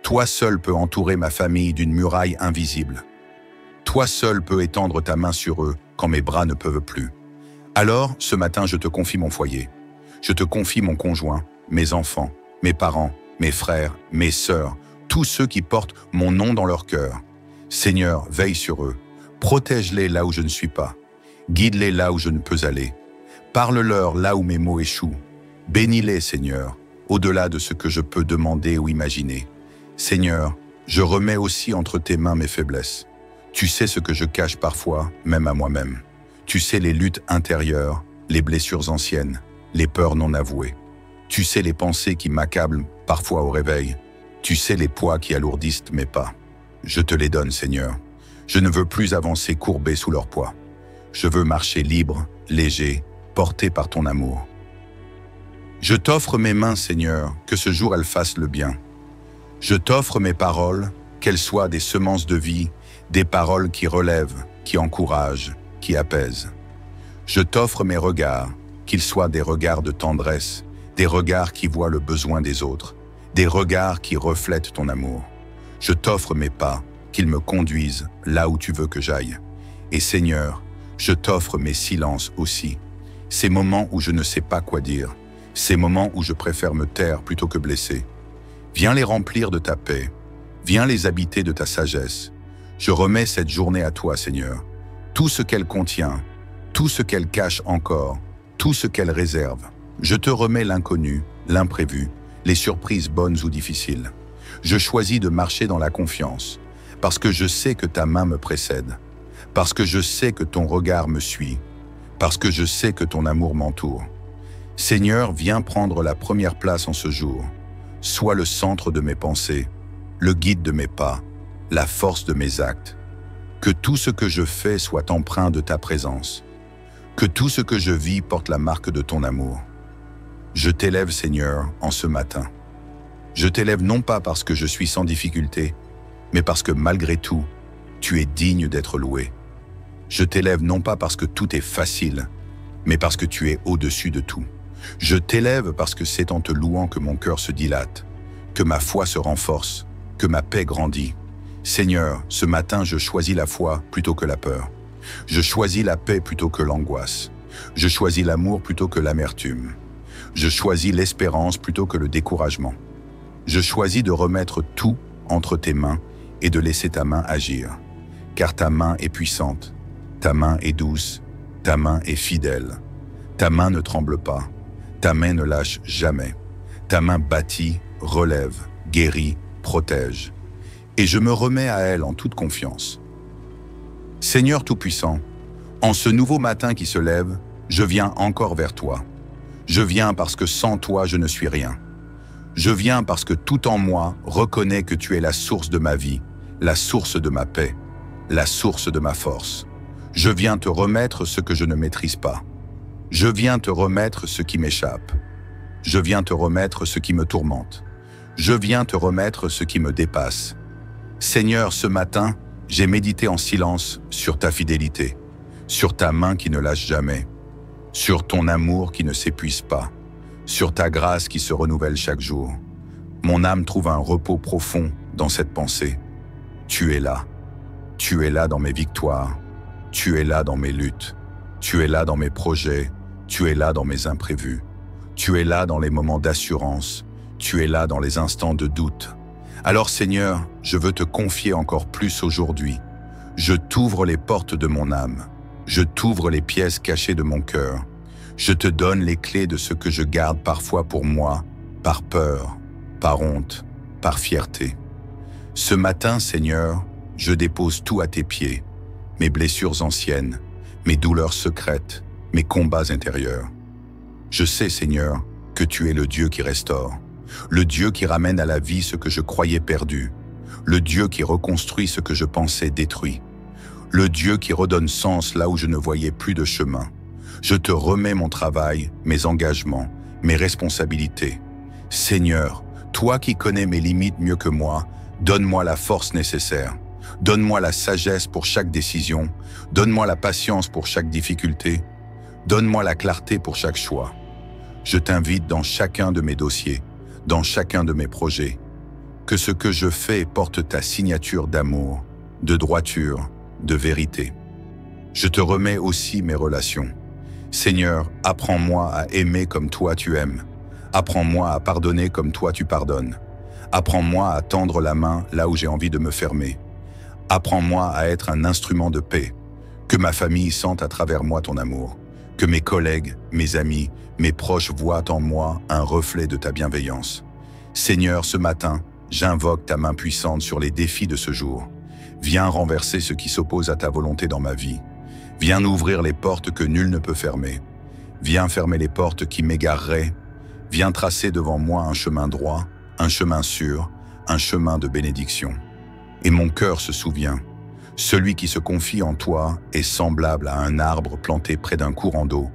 Toi seul peux entourer ma famille d'une muraille invisible. Toi seul peux étendre ta main sur eux quand mes bras ne peuvent plus. Alors, ce matin, je te confie mon foyer. Je te confie mon conjoint, mes enfants, mes parents, mes frères, mes sœurs, tous ceux qui portent mon nom dans leur cœur. Seigneur, veille sur eux. Protège-les là où je ne suis pas. Guide-les là où je ne peux aller. Parle-leur là où mes mots échouent. Bénis-les, Seigneur, au-delà de ce que je peux demander ou imaginer. Seigneur, je remets aussi entre tes mains mes faiblesses. Tu sais ce que je cache parfois, même à moi-même. Tu sais les luttes intérieures, les blessures anciennes, les peurs non avouées. Tu sais les pensées qui m'accablent parfois au réveil. Tu sais les poids qui alourdissent mes pas. Je te les donne, Seigneur. Je ne veux plus avancer courbé sous leur poids. Je veux marcher libre, léger, porté par ton amour. Je t'offre mes mains, Seigneur, que ce jour elles fassent le bien. Je t'offre mes paroles, qu'elles soient des semences de vie, des paroles qui relèvent, qui encouragent, qui apaisent. Je t'offre mes regards, qu'ils soient des regards de tendresse, des regards qui voient le besoin des autres, des regards qui reflètent ton amour. Je t'offre mes pas, qu'ils me conduisent là où tu veux que j'aille. Et Seigneur, je t'offre mes silences aussi, ces moments où je ne sais pas quoi dire, ces moments où je préfère me taire plutôt que blesser. Viens les remplir de ta paix, viens les habiter de ta sagesse. Je remets cette journée à toi, Seigneur. Tout ce qu'elle contient, tout ce qu'elle cache encore, tout ce qu'elle réserve. Je te remets l'inconnu, l'imprévu, les surprises bonnes ou difficiles. Je choisis de marcher dans la confiance, parce que je sais que ta main me précède, parce que je sais que ton regard me suit, parce que je sais que ton amour m'entoure. Seigneur, viens prendre la première place en ce jour. Sois le centre de mes pensées, le guide de mes pas, la force de mes actes. Que tout ce que je fais soit empreint de ta présence. Que tout ce que je vis porte la marque de ton amour. Je t'élève, Seigneur, en ce matin. Je t'élève non pas parce que je suis sans difficulté, mais parce que malgré tout, tu es digne d'être loué. Je t'élève non pas parce que tout est facile, mais parce que tu es au-dessus de tout. Je t'élève parce que c'est en te louant que mon cœur se dilate, que ma foi se renforce, que ma paix grandit. Seigneur, ce matin, je choisis la foi plutôt que la peur. Je choisis la paix plutôt que l'angoisse. Je choisis l'amour plutôt que l'amertume. Je choisis l'espérance plutôt que le découragement. Je choisis de remettre tout entre tes mains et de laisser ta main agir. Car ta main est puissante, ta main est douce, ta main est fidèle. Ta main ne tremble pas, ta main ne lâche jamais. Ta main bâtit, relève, guérit, protège. Et je me remets à elle en toute confiance. Seigneur Tout-Puissant, en ce nouveau matin qui se lève, je viens encore vers toi. Je viens parce que sans toi, je ne suis rien. Je viens parce que tout en moi reconnaît que tu es la source de ma vie, la source de ma paix, la source de ma force. Je viens te remettre ce que je ne maîtrise pas. Je viens te remettre ce qui m'échappe. Je viens te remettre ce qui me tourmente. Je viens te remettre ce qui me dépasse. Seigneur, ce matin, j'ai médité en silence sur ta fidélité, sur ta main qui ne lâche jamais, sur ton amour qui ne s'épuise pas, sur ta grâce qui se renouvelle chaque jour. Mon âme trouve un repos profond dans cette pensée. Tu es là. Tu es là dans mes victoires. Tu es là dans mes luttes. Tu es là dans mes projets. Tu es là dans mes imprévus. Tu es là dans les moments d'assurance. Tu es là dans les instants de doute. Alors Seigneur, je veux te confier encore plus aujourd'hui. Je t'ouvre les portes de mon âme. Je t'ouvre les pièces cachées de mon cœur. Je te donne les clés de ce que je garde parfois pour moi, par peur, par honte, par fierté. Ce matin, Seigneur, je dépose tout à tes pieds, mes blessures anciennes, mes douleurs secrètes, mes combats intérieurs. Je sais, Seigneur, que tu es le Dieu qui restaure, le Dieu qui ramène à la vie ce que je croyais perdu, le Dieu qui reconstruit ce que je pensais détruit, le Dieu qui redonne sens là où je ne voyais plus de chemin. Je te remets mon travail, mes engagements, mes responsabilités. Seigneur, toi qui connais mes limites mieux que moi, donne-moi la force nécessaire. Donne-moi la sagesse pour chaque décision. Donne-moi la patience pour chaque difficulté. Donne-moi la clarté pour chaque choix. Je t'invite dans chacun de mes dossiers, dans chacun de mes projets, que ce que je fais porte ta signature d'amour, de droiture, de vérité. Je te remets aussi mes relations. Seigneur, apprends-moi à aimer comme toi tu aimes. Apprends-moi à pardonner comme toi tu pardonnes. Apprends-moi à tendre la main là où j'ai envie de me fermer. Apprends-moi à être un instrument de paix. Que ma famille sente à travers moi ton amour. Que mes collègues, mes amis, mes proches voient en moi un reflet de ta bienveillance. Seigneur, ce matin, j'invoque ta main puissante sur les défis de ce jour. Viens renverser ce qui s'oppose à ta volonté dans ma vie. Viens ouvrir les portes que nul ne peut fermer. Viens fermer les portes qui m'égareraient. Viens tracer devant moi un chemin droit, un chemin sûr, un chemin de bénédiction. Et mon cœur se souvient. Celui qui se confie en toi est semblable à un arbre planté près d'un courant d'eau,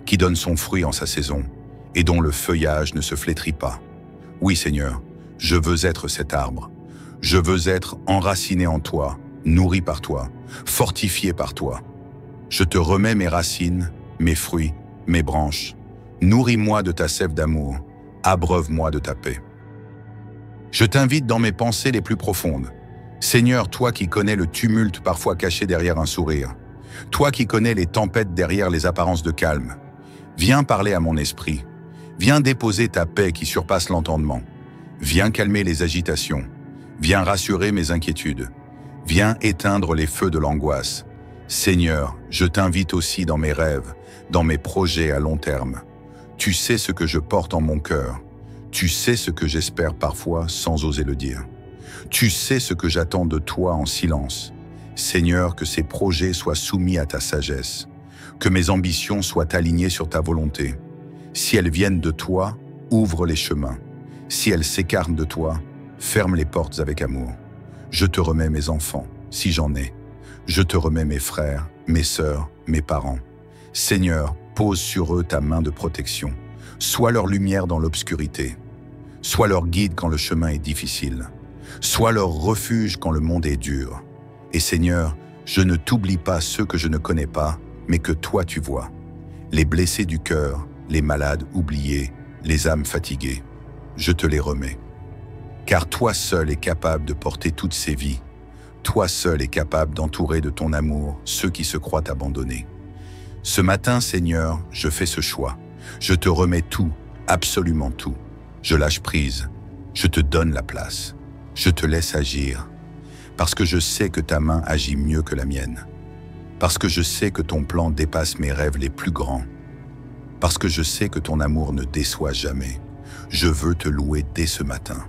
qui donne son fruit en sa saison, et dont le feuillage ne se flétrit pas. Oui, Seigneur, je veux être cet arbre. Je veux être enraciné en toi, nourri par toi, fortifié par toi. Je te remets mes racines, mes fruits, mes branches. Nourris-moi de ta sève d'amour, abreuve-moi de ta paix. Je t'invite dans mes pensées les plus profondes. Seigneur, toi qui connais le tumulte parfois caché derrière un sourire, toi qui connais les tempêtes derrière les apparences de calme, viens parler à mon esprit, viens déposer ta paix qui surpasse l'entendement, viens calmer les agitations, viens rassurer mes inquiétudes, viens éteindre les feux de l'angoisse. Seigneur, je t'invite aussi dans mes rêves, dans mes projets à long terme. Tu sais ce que je porte en mon cœur. Tu sais ce que j'espère parfois sans oser le dire. Tu sais ce que j'attends de toi en silence. Seigneur, que ces projets soient soumis à ta sagesse. Que mes ambitions soient alignées sur ta volonté. Si elles viennent de toi, ouvre les chemins. Si elles s'écartent de toi, ferme les portes avec amour. Je te remets mes enfants, si j'en ai. Je te remets mes frères, mes sœurs, mes parents. Seigneur, pose sur eux ta main de protection. Sois leur lumière dans l'obscurité. Sois leur guide quand le chemin est difficile. Sois leur refuge quand le monde est dur. Et Seigneur, je ne t'oublie pas ceux que je ne connais pas, mais que toi tu vois. Les blessés du cœur, les malades oubliés, les âmes fatiguées. Je te les remets. Car toi seul es capable de porter toutes ces vies. Toi seul es capable d'entourer de ton amour ceux qui se croient abandonnés. Ce matin, Seigneur, je fais ce choix. Je te remets tout, absolument tout. Je lâche prise. Je te donne la place. Je te laisse agir. Parce que je sais que ta main agit mieux que la mienne. Parce que je sais que ton plan dépasse mes rêves les plus grands. Parce que je sais que ton amour ne déçoit jamais. Je veux te louer dès ce matin.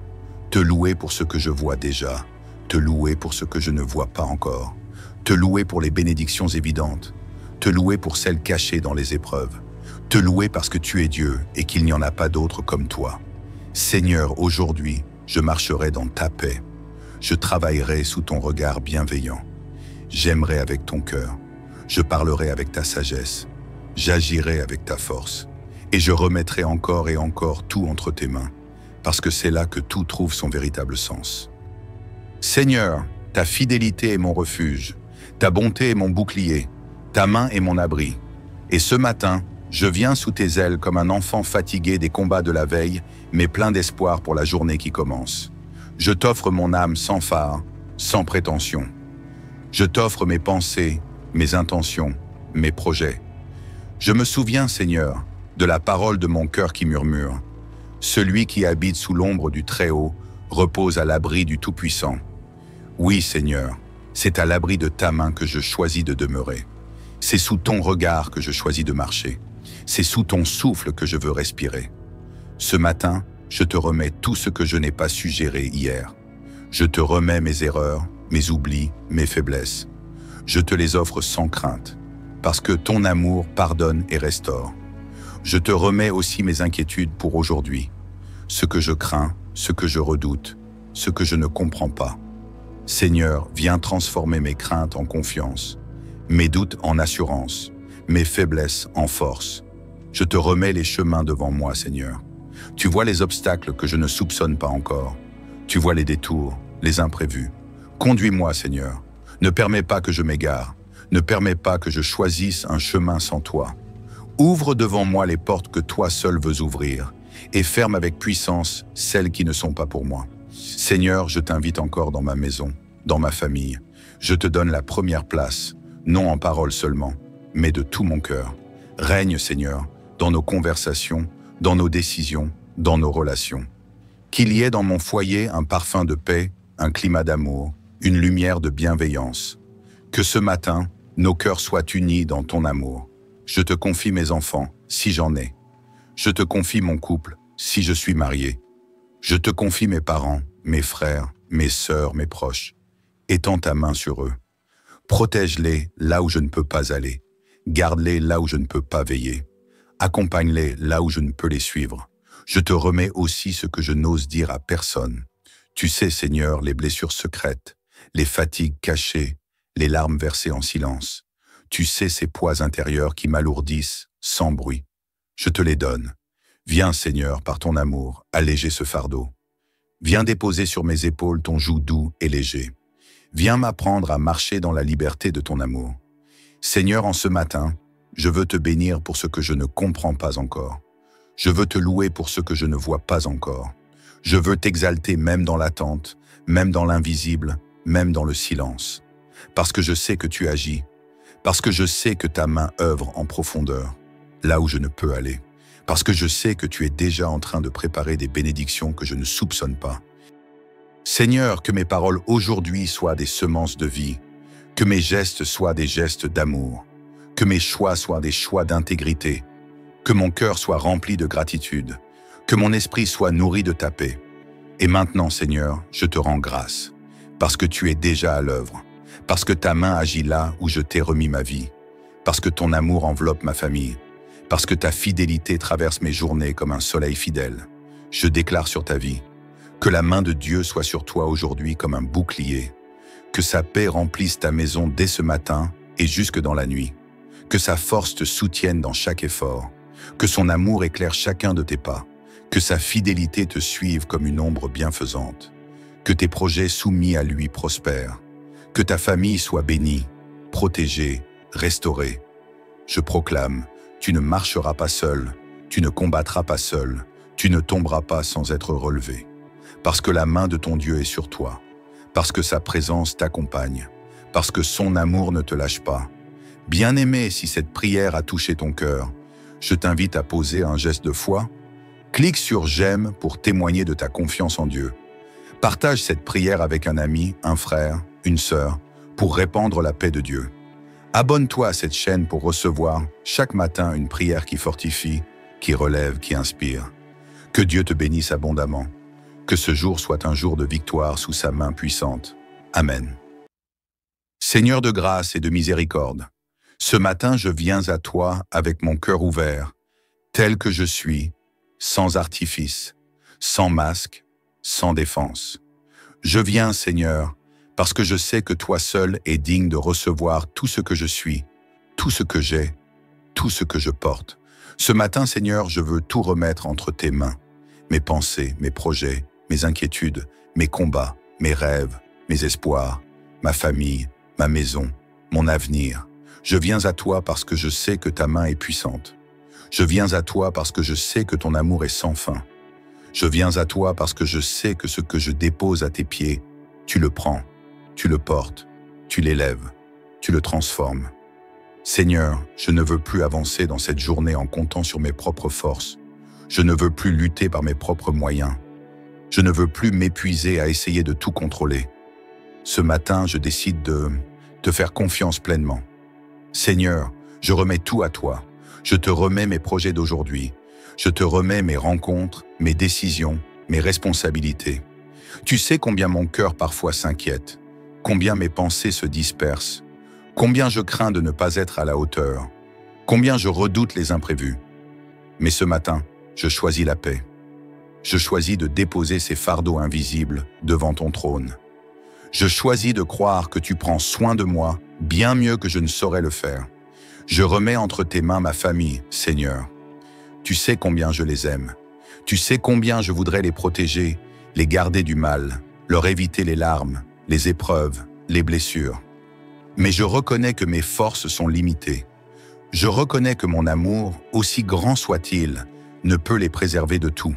Te louer pour ce que je vois déjà. Te louer pour ce que je ne vois pas encore. te louer pour les bénédictions évidentes, te louer pour celles cachées dans les épreuves, te louer parce que tu es Dieu et qu'il n'y en a pas d'autre comme toi. Seigneur, aujourd'hui, je marcherai dans ta paix. Je travaillerai sous ton regard bienveillant. J'aimerai avec ton cœur. Je parlerai avec ta sagesse. J'agirai avec ta force. Et je remettrai encore et encore tout entre tes mains, parce que c'est là que tout trouve son véritable sens. Seigneur, ta fidélité est mon refuge, ta bonté est mon bouclier, ta main est mon abri. Et ce matin, je viens sous tes ailes comme un enfant fatigué des combats de la veille, mais plein d'espoir pour la journée qui commence. Je t'offre mon âme sans phare, sans prétention. Je t'offre mes pensées, mes intentions, mes projets. Je me souviens, Seigneur, de la parole de mon cœur qui murmure. Celui qui habite sous l'ombre du Très-Haut repose à l'abri du Tout-Puissant. Oui, Seigneur, c'est à l'abri de ta main que je choisis de demeurer. C'est sous ton regard que je choisis de marcher. C'est sous ton souffle que je veux respirer. Ce matin, je te remets tout ce que je n'ai pas su gérer hier. Je te remets mes erreurs, mes oublis, mes faiblesses. Je te les offre sans crainte, parce que ton amour pardonne et restaure. Je te remets aussi mes inquiétudes pour aujourd'hui, ce que je crains, ce que je redoute, ce que je ne comprends pas. Seigneur, viens transformer mes craintes en confiance, mes doutes en assurance, mes faiblesses en force. Je te remets les chemins devant moi, Seigneur. Tu vois les obstacles que je ne soupçonne pas encore. Tu vois les détours, les imprévus. Conduis-moi, Seigneur. Ne permets pas que je m'égare. Ne permets pas que je choisisse un chemin sans toi. Ouvre devant moi les portes que toi seul veux ouvrir et ferme avec puissance celles qui ne sont pas pour moi. Seigneur, je t'invite encore dans ma maison, dans ma famille. Je te donne la première place, non en parole seulement, mais de tout mon cœur. Règne, Seigneur, dans nos conversations, dans nos décisions, dans nos relations. Qu'il y ait dans mon foyer un parfum de paix, un climat d'amour, une lumière de bienveillance. Que ce matin, nos cœurs soient unis dans ton amour. Je te confie mes enfants, si j'en ai. Je te confie mon couple, si je suis marié. Je te confie mes parents, mes frères, mes sœurs, mes proches. Étends ta main sur eux. Protège-les là où je ne peux pas aller. Garde-les là où je ne peux pas veiller. Accompagne-les là où je ne peux les suivre. Je te remets aussi ce que je n'ose dire à personne. Tu sais, Seigneur, les blessures secrètes, les fatigues cachées, les larmes versées en silence. Tu sais ces poids intérieurs qui m'alourdissent, sans bruit. Je te les donne. Viens, Seigneur, par ton amour, alléger ce fardeau. Viens déposer sur mes épaules ton joug doux et léger. Viens m'apprendre à marcher dans la liberté de ton amour. Seigneur, en ce matin, je veux te bénir pour ce que je ne comprends pas encore. Je veux te louer pour ce que je ne vois pas encore. Je veux t'exalter même dans l'attente, même dans l'invisible, même dans le silence. Parce que je sais que tu agis. Parce que je sais que ta main œuvre en profondeur, là où je ne peux aller. Parce que je sais que tu es déjà en train de préparer des bénédictions que je ne soupçonne pas. Seigneur, que mes paroles aujourd'hui soient des semences de vie, que mes gestes soient des gestes d'amour, que mes choix soient des choix d'intégrité, que mon cœur soit rempli de gratitude, que mon esprit soit nourri de ta paix. Et maintenant, Seigneur, je te rends grâce, parce que tu es déjà à l'œuvre, parce que ta main agit là où je t'ai remis ma vie, parce que ton amour enveloppe ma famille, parce que ta fidélité traverse mes journées comme un soleil fidèle. Je déclare sur ta vie, que la main de Dieu soit sur toi aujourd'hui comme un bouclier, que sa paix remplisse ta maison dès ce matin et jusque dans la nuit, que sa force te soutienne dans chaque effort, que son amour éclaire chacun de tes pas, que sa fidélité te suive comme une ombre bienfaisante, que tes projets soumis à lui prospèrent, que ta famille soit bénie, protégée, restaurée. Je proclame, tu ne marcheras pas seul, tu ne combattras pas seul, tu ne tomberas pas sans être relevé, parce que la main de ton Dieu est sur toi, parce que sa présence t'accompagne, parce que son amour ne te lâche pas. Bien-aimé, si cette prière a touché ton cœur, je t'invite à poser un geste de foi. Clique sur « J'aime » pour témoigner de ta confiance en Dieu. Partage cette prière avec un ami, un frère, une sœur, pour répandre la paix de Dieu. Abonne-toi à cette chaîne pour recevoir chaque matin une prière qui fortifie, qui relève, qui inspire. Que Dieu te bénisse abondamment. Que ce jour soit un jour de victoire sous sa main puissante. Amen. Seigneur de grâce et de miséricorde, ce matin je viens à toi avec mon cœur ouvert, tel que je suis, sans artifice, sans masque, sans défense. Je viens, Seigneur, parce que je sais que toi seul es digne de recevoir tout ce que je suis, tout ce que j'ai, tout ce que je porte. Ce matin, Seigneur, je veux tout remettre entre tes mains, mes pensées, mes projets, mes inquiétudes, mes combats, mes rêves, mes espoirs, ma famille, ma maison, mon avenir. Je viens à toi parce que je sais que ta main est puissante. Je viens à toi parce que je sais que ton amour est sans fin. Je viens à toi parce que je sais que ce que je dépose à tes pieds, tu le prends, tu le portes, tu l'élèves, tu le transformes. Seigneur, je ne veux plus avancer dans cette journée en comptant sur mes propres forces. Je ne veux plus lutter par mes propres moyens. Je ne veux plus m'épuiser à essayer de tout contrôler. Ce matin, je décide de te faire confiance pleinement. Seigneur, je remets tout à toi. Je te remets mes projets d'aujourd'hui. Je te remets mes rencontres, mes décisions, mes responsabilités. Tu sais combien mon cœur parfois s'inquiète, combien mes pensées se dispersent, combien je crains de ne pas être à la hauteur, combien je redoute les imprévus. Mais ce matin, je choisis la paix. Je choisis de déposer ces fardeaux invisibles devant ton trône. Je choisis de croire que tu prends soin de moi bien mieux que je ne saurais le faire. Je remets entre tes mains ma famille, Seigneur. Tu sais combien je les aime. Tu sais combien je voudrais les protéger, les garder du mal, leur éviter les larmes, les épreuves, les blessures. Mais je reconnais que mes forces sont limitées. Je reconnais que mon amour, aussi grand soit-il, ne peut les préserver de tout.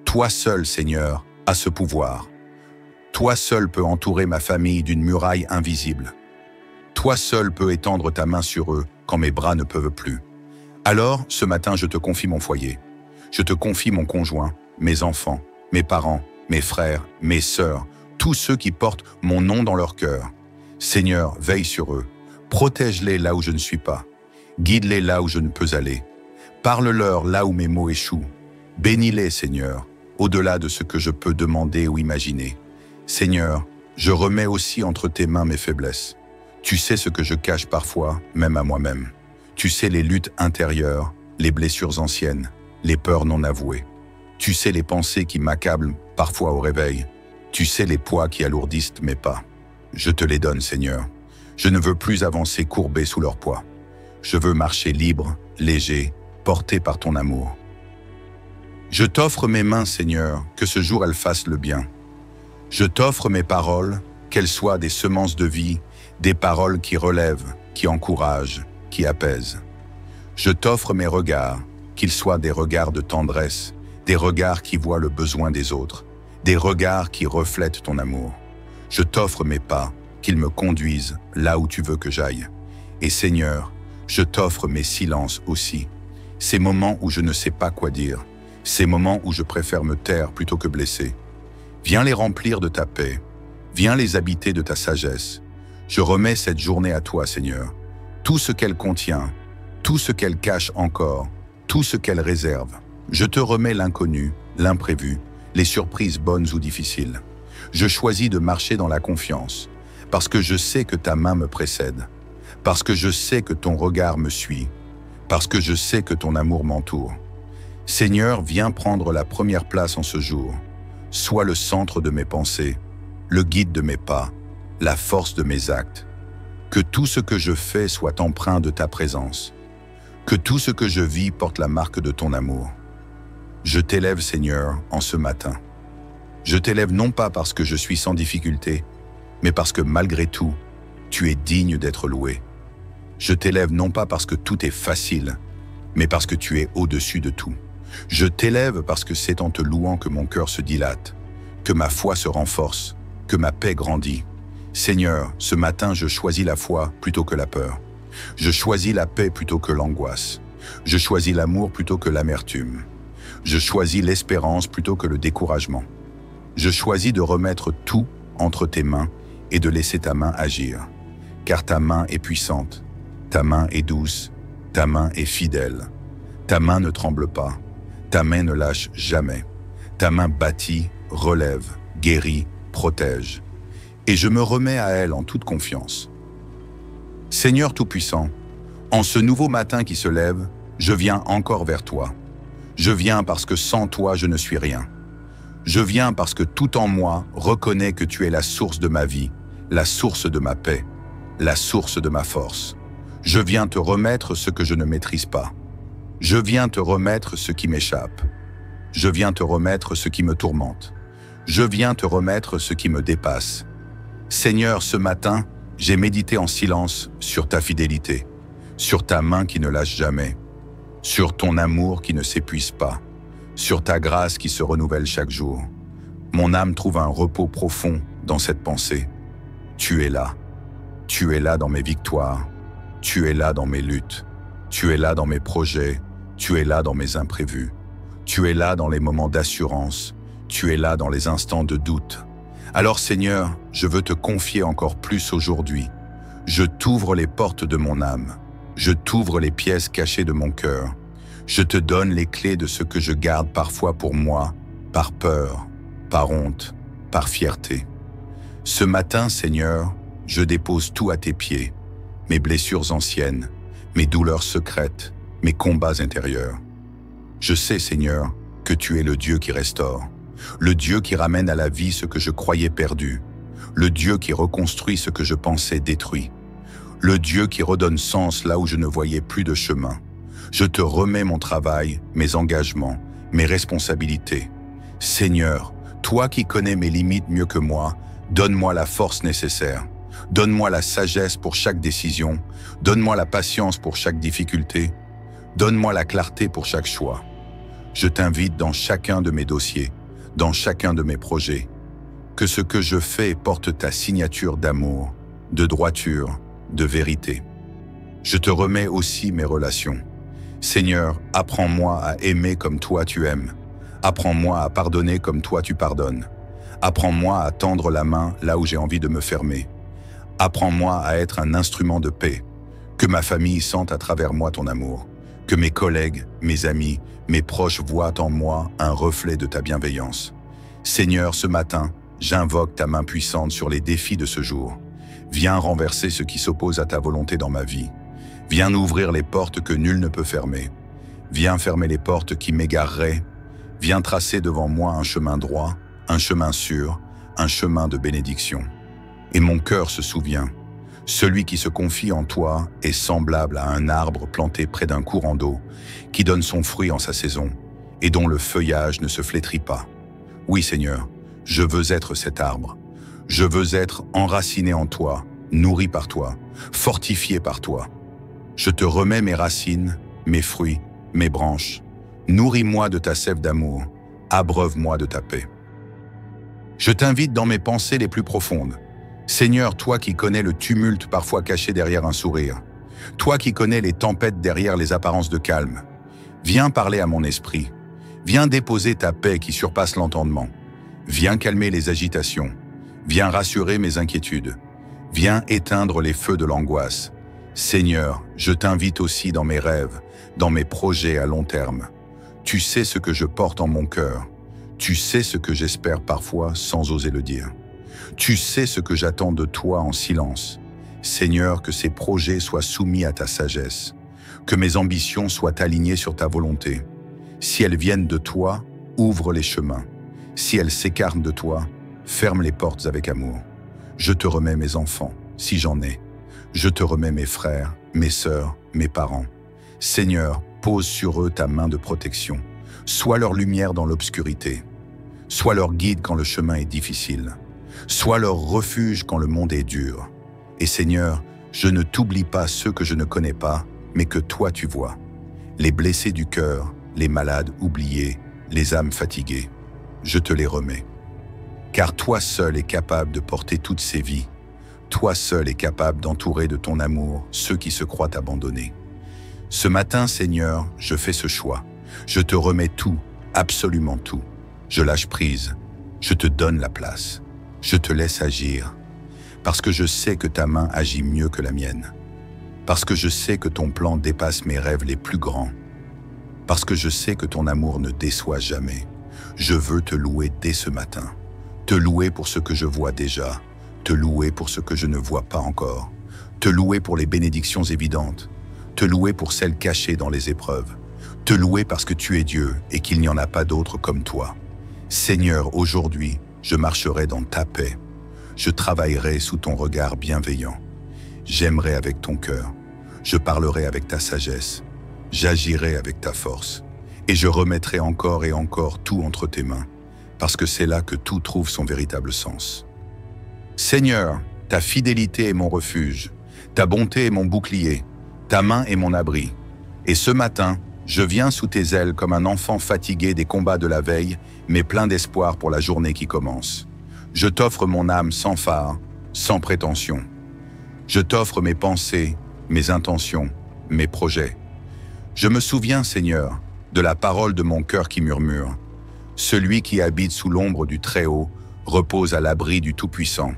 Toi seul, Seigneur, as ce pouvoir. Toi seul peux entourer ma famille d'une muraille invisible. Toi seul peux étendre ta main sur eux quand mes bras ne peuvent plus. Alors, ce matin, je te confie mon foyer. Je te confie mon conjoint, mes enfants, mes parents, mes frères, mes sœurs, tous ceux qui portent mon nom dans leur cœur. Seigneur, veille sur eux. Protège-les là où je ne suis pas. Guide-les là où je ne peux aller. Parle-leur là où mes mots échouent. Bénis-les, Seigneur, au-delà de ce que je peux demander ou imaginer. Seigneur, je remets aussi entre tes mains mes faiblesses. Tu sais ce que je cache parfois, même à moi-même. Tu sais les luttes intérieures, les blessures anciennes, les peurs non avouées. Tu sais les pensées qui m'accablent parfois au réveil. Tu sais les poids qui alourdissent mes pas. Je te les donne, Seigneur. Je ne veux plus avancer courbé sous leur poids. Je veux marcher libre, léger, porté par ton amour. Je t'offre mes mains, Seigneur, que ce jour elles fassent le bien. Je t'offre mes paroles, qu'elles soient des semences de vie, des paroles qui relèvent, qui encouragent, qui apaisent. Je t'offre mes regards, qu'ils soient des regards de tendresse, des regards qui voient le besoin des autres, des regards qui reflètent ton amour. Je t'offre mes pas, qu'ils me conduisent là où tu veux que j'aille. Et Seigneur, je t'offre mes silences aussi, ces moments où je ne sais pas quoi dire, ces moments où je préfère me taire plutôt que blesser. Viens les remplir de ta paix, viens les habiter de ta sagesse. Je remets cette journée à toi, Seigneur. Tout ce qu'elle contient, tout ce qu'elle cache encore, tout ce qu'elle réserve. Je te remets l'inconnu, l'imprévu, les surprises bonnes ou difficiles. Je choisis de marcher dans la confiance, parce que je sais que ta main me précède, parce que je sais que ton regard me suit, parce que je sais que ton amour m'entoure. Seigneur, viens prendre la première place en ce jour. Sois le centre de mes pensées, le guide de mes pas, la force de mes actes. Que tout ce que je fais soit empreint de ta présence. Que tout ce que je vis porte la marque de ton amour. Je t'élève, Seigneur, en ce matin. Je t'élève non pas parce que je suis sans difficulté, mais parce que malgré tout, tu es digne d'être loué. Je t'élève non pas parce que tout est facile, mais parce que tu es au-dessus de tout. Je t'élève parce que c'est en te louant que mon cœur se dilate, que ma foi se renforce, que ma paix grandit. Seigneur, ce matin, je choisis la foi plutôt que la peur. Je choisis la paix plutôt que l'angoisse. Je choisis l'amour plutôt que l'amertume. Je choisis l'espérance plutôt que le découragement. Je choisis de remettre tout entre tes mains et de laisser ta main agir. Car ta main est puissante, ta main est douce, ta main est fidèle. Ta main ne tremble pas, ta main ne lâche jamais. Ta main bâtit, relève, guérit, protège. Et je me remets à elle en toute confiance. Seigneur Tout-Puissant, en ce nouveau matin qui se lève, je viens encore vers toi. Je viens parce que sans toi, je ne suis rien. Je viens parce que tout en moi reconnaît que tu es la source de ma vie, la source de ma paix, la source de ma force. Je viens te remettre ce que je ne maîtrise pas. Je viens te remettre ce qui m'échappe. Je viens te remettre ce qui me tourmente. Je viens te remettre ce qui me dépasse. Seigneur, ce matin, j'ai médité en silence sur ta fidélité, sur ta main qui ne lâche jamais, sur ton amour qui ne s'épuise pas, sur ta grâce qui se renouvelle chaque jour. Mon âme trouve un repos profond dans cette pensée. Tu es là dans mes victoires, tu es là dans mes luttes, tu es là dans mes projets, tu es là dans mes imprévus, tu es là dans les moments d'assurance, tu es là dans les instants de doute. Alors Seigneur, je veux te confier encore plus aujourd'hui. Je t'ouvre les portes de mon âme, je t'ouvre les pièces cachées de mon cœur. Je te donne les clés de ce que je garde parfois pour moi, par peur, par honte, par fierté. Ce matin, Seigneur, je dépose tout à tes pieds, mes blessures anciennes, mes douleurs secrètes, mes combats intérieurs. Je sais, Seigneur, que tu es le Dieu qui restaure, le Dieu qui ramène à la vie ce que je croyais perdu, le Dieu qui reconstruit ce que je pensais détruit, le Dieu qui redonne sens là où je ne voyais plus de chemin. Je te remets mon travail, mes engagements, mes responsabilités. Seigneur, toi qui connais mes limites mieux que moi, donne-moi la force nécessaire. Donne-moi la sagesse pour chaque décision. Donne-moi la patience pour chaque difficulté. Donne-moi la clarté pour chaque choix. Je t'invite dans chacun de mes dossiers, dans chacun de mes projets. Que ce que je fais porte ta signature d'amour, de droiture, de vérité. Je te remets aussi mes relations. Seigneur, apprends-moi à aimer comme toi tu aimes. Apprends-moi à pardonner comme toi tu pardonnes. Apprends-moi à tendre la main là où j'ai envie de me fermer. Apprends-moi à être un instrument de paix. Que ma famille sente à travers moi ton amour. Que mes collègues, mes amis, mes proches voient en moi un reflet de ta bienveillance. Seigneur, ce matin, j'invoque ta main puissante sur les défis de ce jour. Viens renverser ce qui s'oppose à ta volonté dans ma vie. Viens ouvrir les portes que nul ne peut fermer. Viens fermer les portes qui m'égareraient. Viens tracer devant moi un chemin droit, un chemin sûr, un chemin de bénédiction. Et mon cœur se souvient, celui qui se confie en toi est semblable à un arbre planté près d'un courant d'eau, qui donne son fruit en sa saison, et dont le feuillage ne se flétrit pas. Oui Seigneur, je veux être cet arbre. Je veux être enraciné en toi, nourri par toi, fortifié par toi. Je te remets mes racines, mes fruits, mes branches. Nourris-moi de ta sève d'amour, abreuve-moi de ta paix. Je t'invite dans mes pensées les plus profondes. Seigneur, toi qui connais le tumulte parfois caché derrière un sourire, toi qui connais les tempêtes derrière les apparences de calme, viens parler à mon esprit, viens déposer ta paix qui surpasse l'entendement, viens calmer les agitations, viens rassurer mes inquiétudes, viens éteindre les feux de l'angoisse. Seigneur, je t'invite aussi dans mes rêves, dans mes projets à long terme. Tu sais ce que je porte en mon cœur. Tu sais ce que j'espère parfois sans oser le dire. Tu sais ce que j'attends de toi en silence. Seigneur, que ces projets soient soumis à ta sagesse. Que mes ambitions soient alignées sur ta volonté. Si elles viennent de toi, ouvre les chemins. Si elles s'écartent de toi, ferme les portes avec amour. Je te remets mes enfants, si j'en ai. Je te remets mes frères, mes sœurs, mes parents. Seigneur, pose sur eux ta main de protection. Sois leur lumière dans l'obscurité. Sois leur guide quand le chemin est difficile. Sois leur refuge quand le monde est dur. Et Seigneur, je ne t'oublie pas ceux que je ne connais pas, mais que toi tu vois. Les blessés du cœur, les malades oubliés, les âmes fatiguées. Je te les remets. Car toi seul es capable de porter toutes ces vies. Toi seul es capable d'entourer de ton amour ceux qui se croient abandonnés. Ce matin, Seigneur, je fais ce choix. Je te remets tout, absolument tout. Je lâche prise. Je te donne la place. Je te laisse agir. Parce que je sais que ta main agit mieux que la mienne. Parce que je sais que ton plan dépasse mes rêves les plus grands. Parce que je sais que ton amour ne déçoit jamais. Je veux te louer dès ce matin. Te louer pour ce que je vois déjà. Te louer pour ce que je ne vois pas encore. te louer pour les bénédictions évidentes, te louer pour celles cachées dans les épreuves, te louer parce que tu es Dieu et qu'il n'y en a pas d'autre comme toi. Seigneur, aujourd'hui, je marcherai dans ta paix. Je travaillerai sous ton regard bienveillant. J'aimerai avec ton cœur. Je parlerai avec ta sagesse. J'agirai avec ta force. Et je remettrai encore et encore tout entre tes mains, parce que c'est là que tout trouve son véritable sens. Seigneur, ta fidélité est mon refuge, ta bonté est mon bouclier, ta main est mon abri. Et ce matin, je viens sous tes ailes comme un enfant fatigué des combats de la veille, mais plein d'espoir pour la journée qui commence. Je t'offre mon âme sans phare, sans prétention. Je t'offre mes pensées, mes intentions, mes projets. Je me souviens, Seigneur, de la parole de mon cœur qui murmure. Celui qui habite sous l'ombre du Très-Haut repose à l'abri du Tout-Puissant.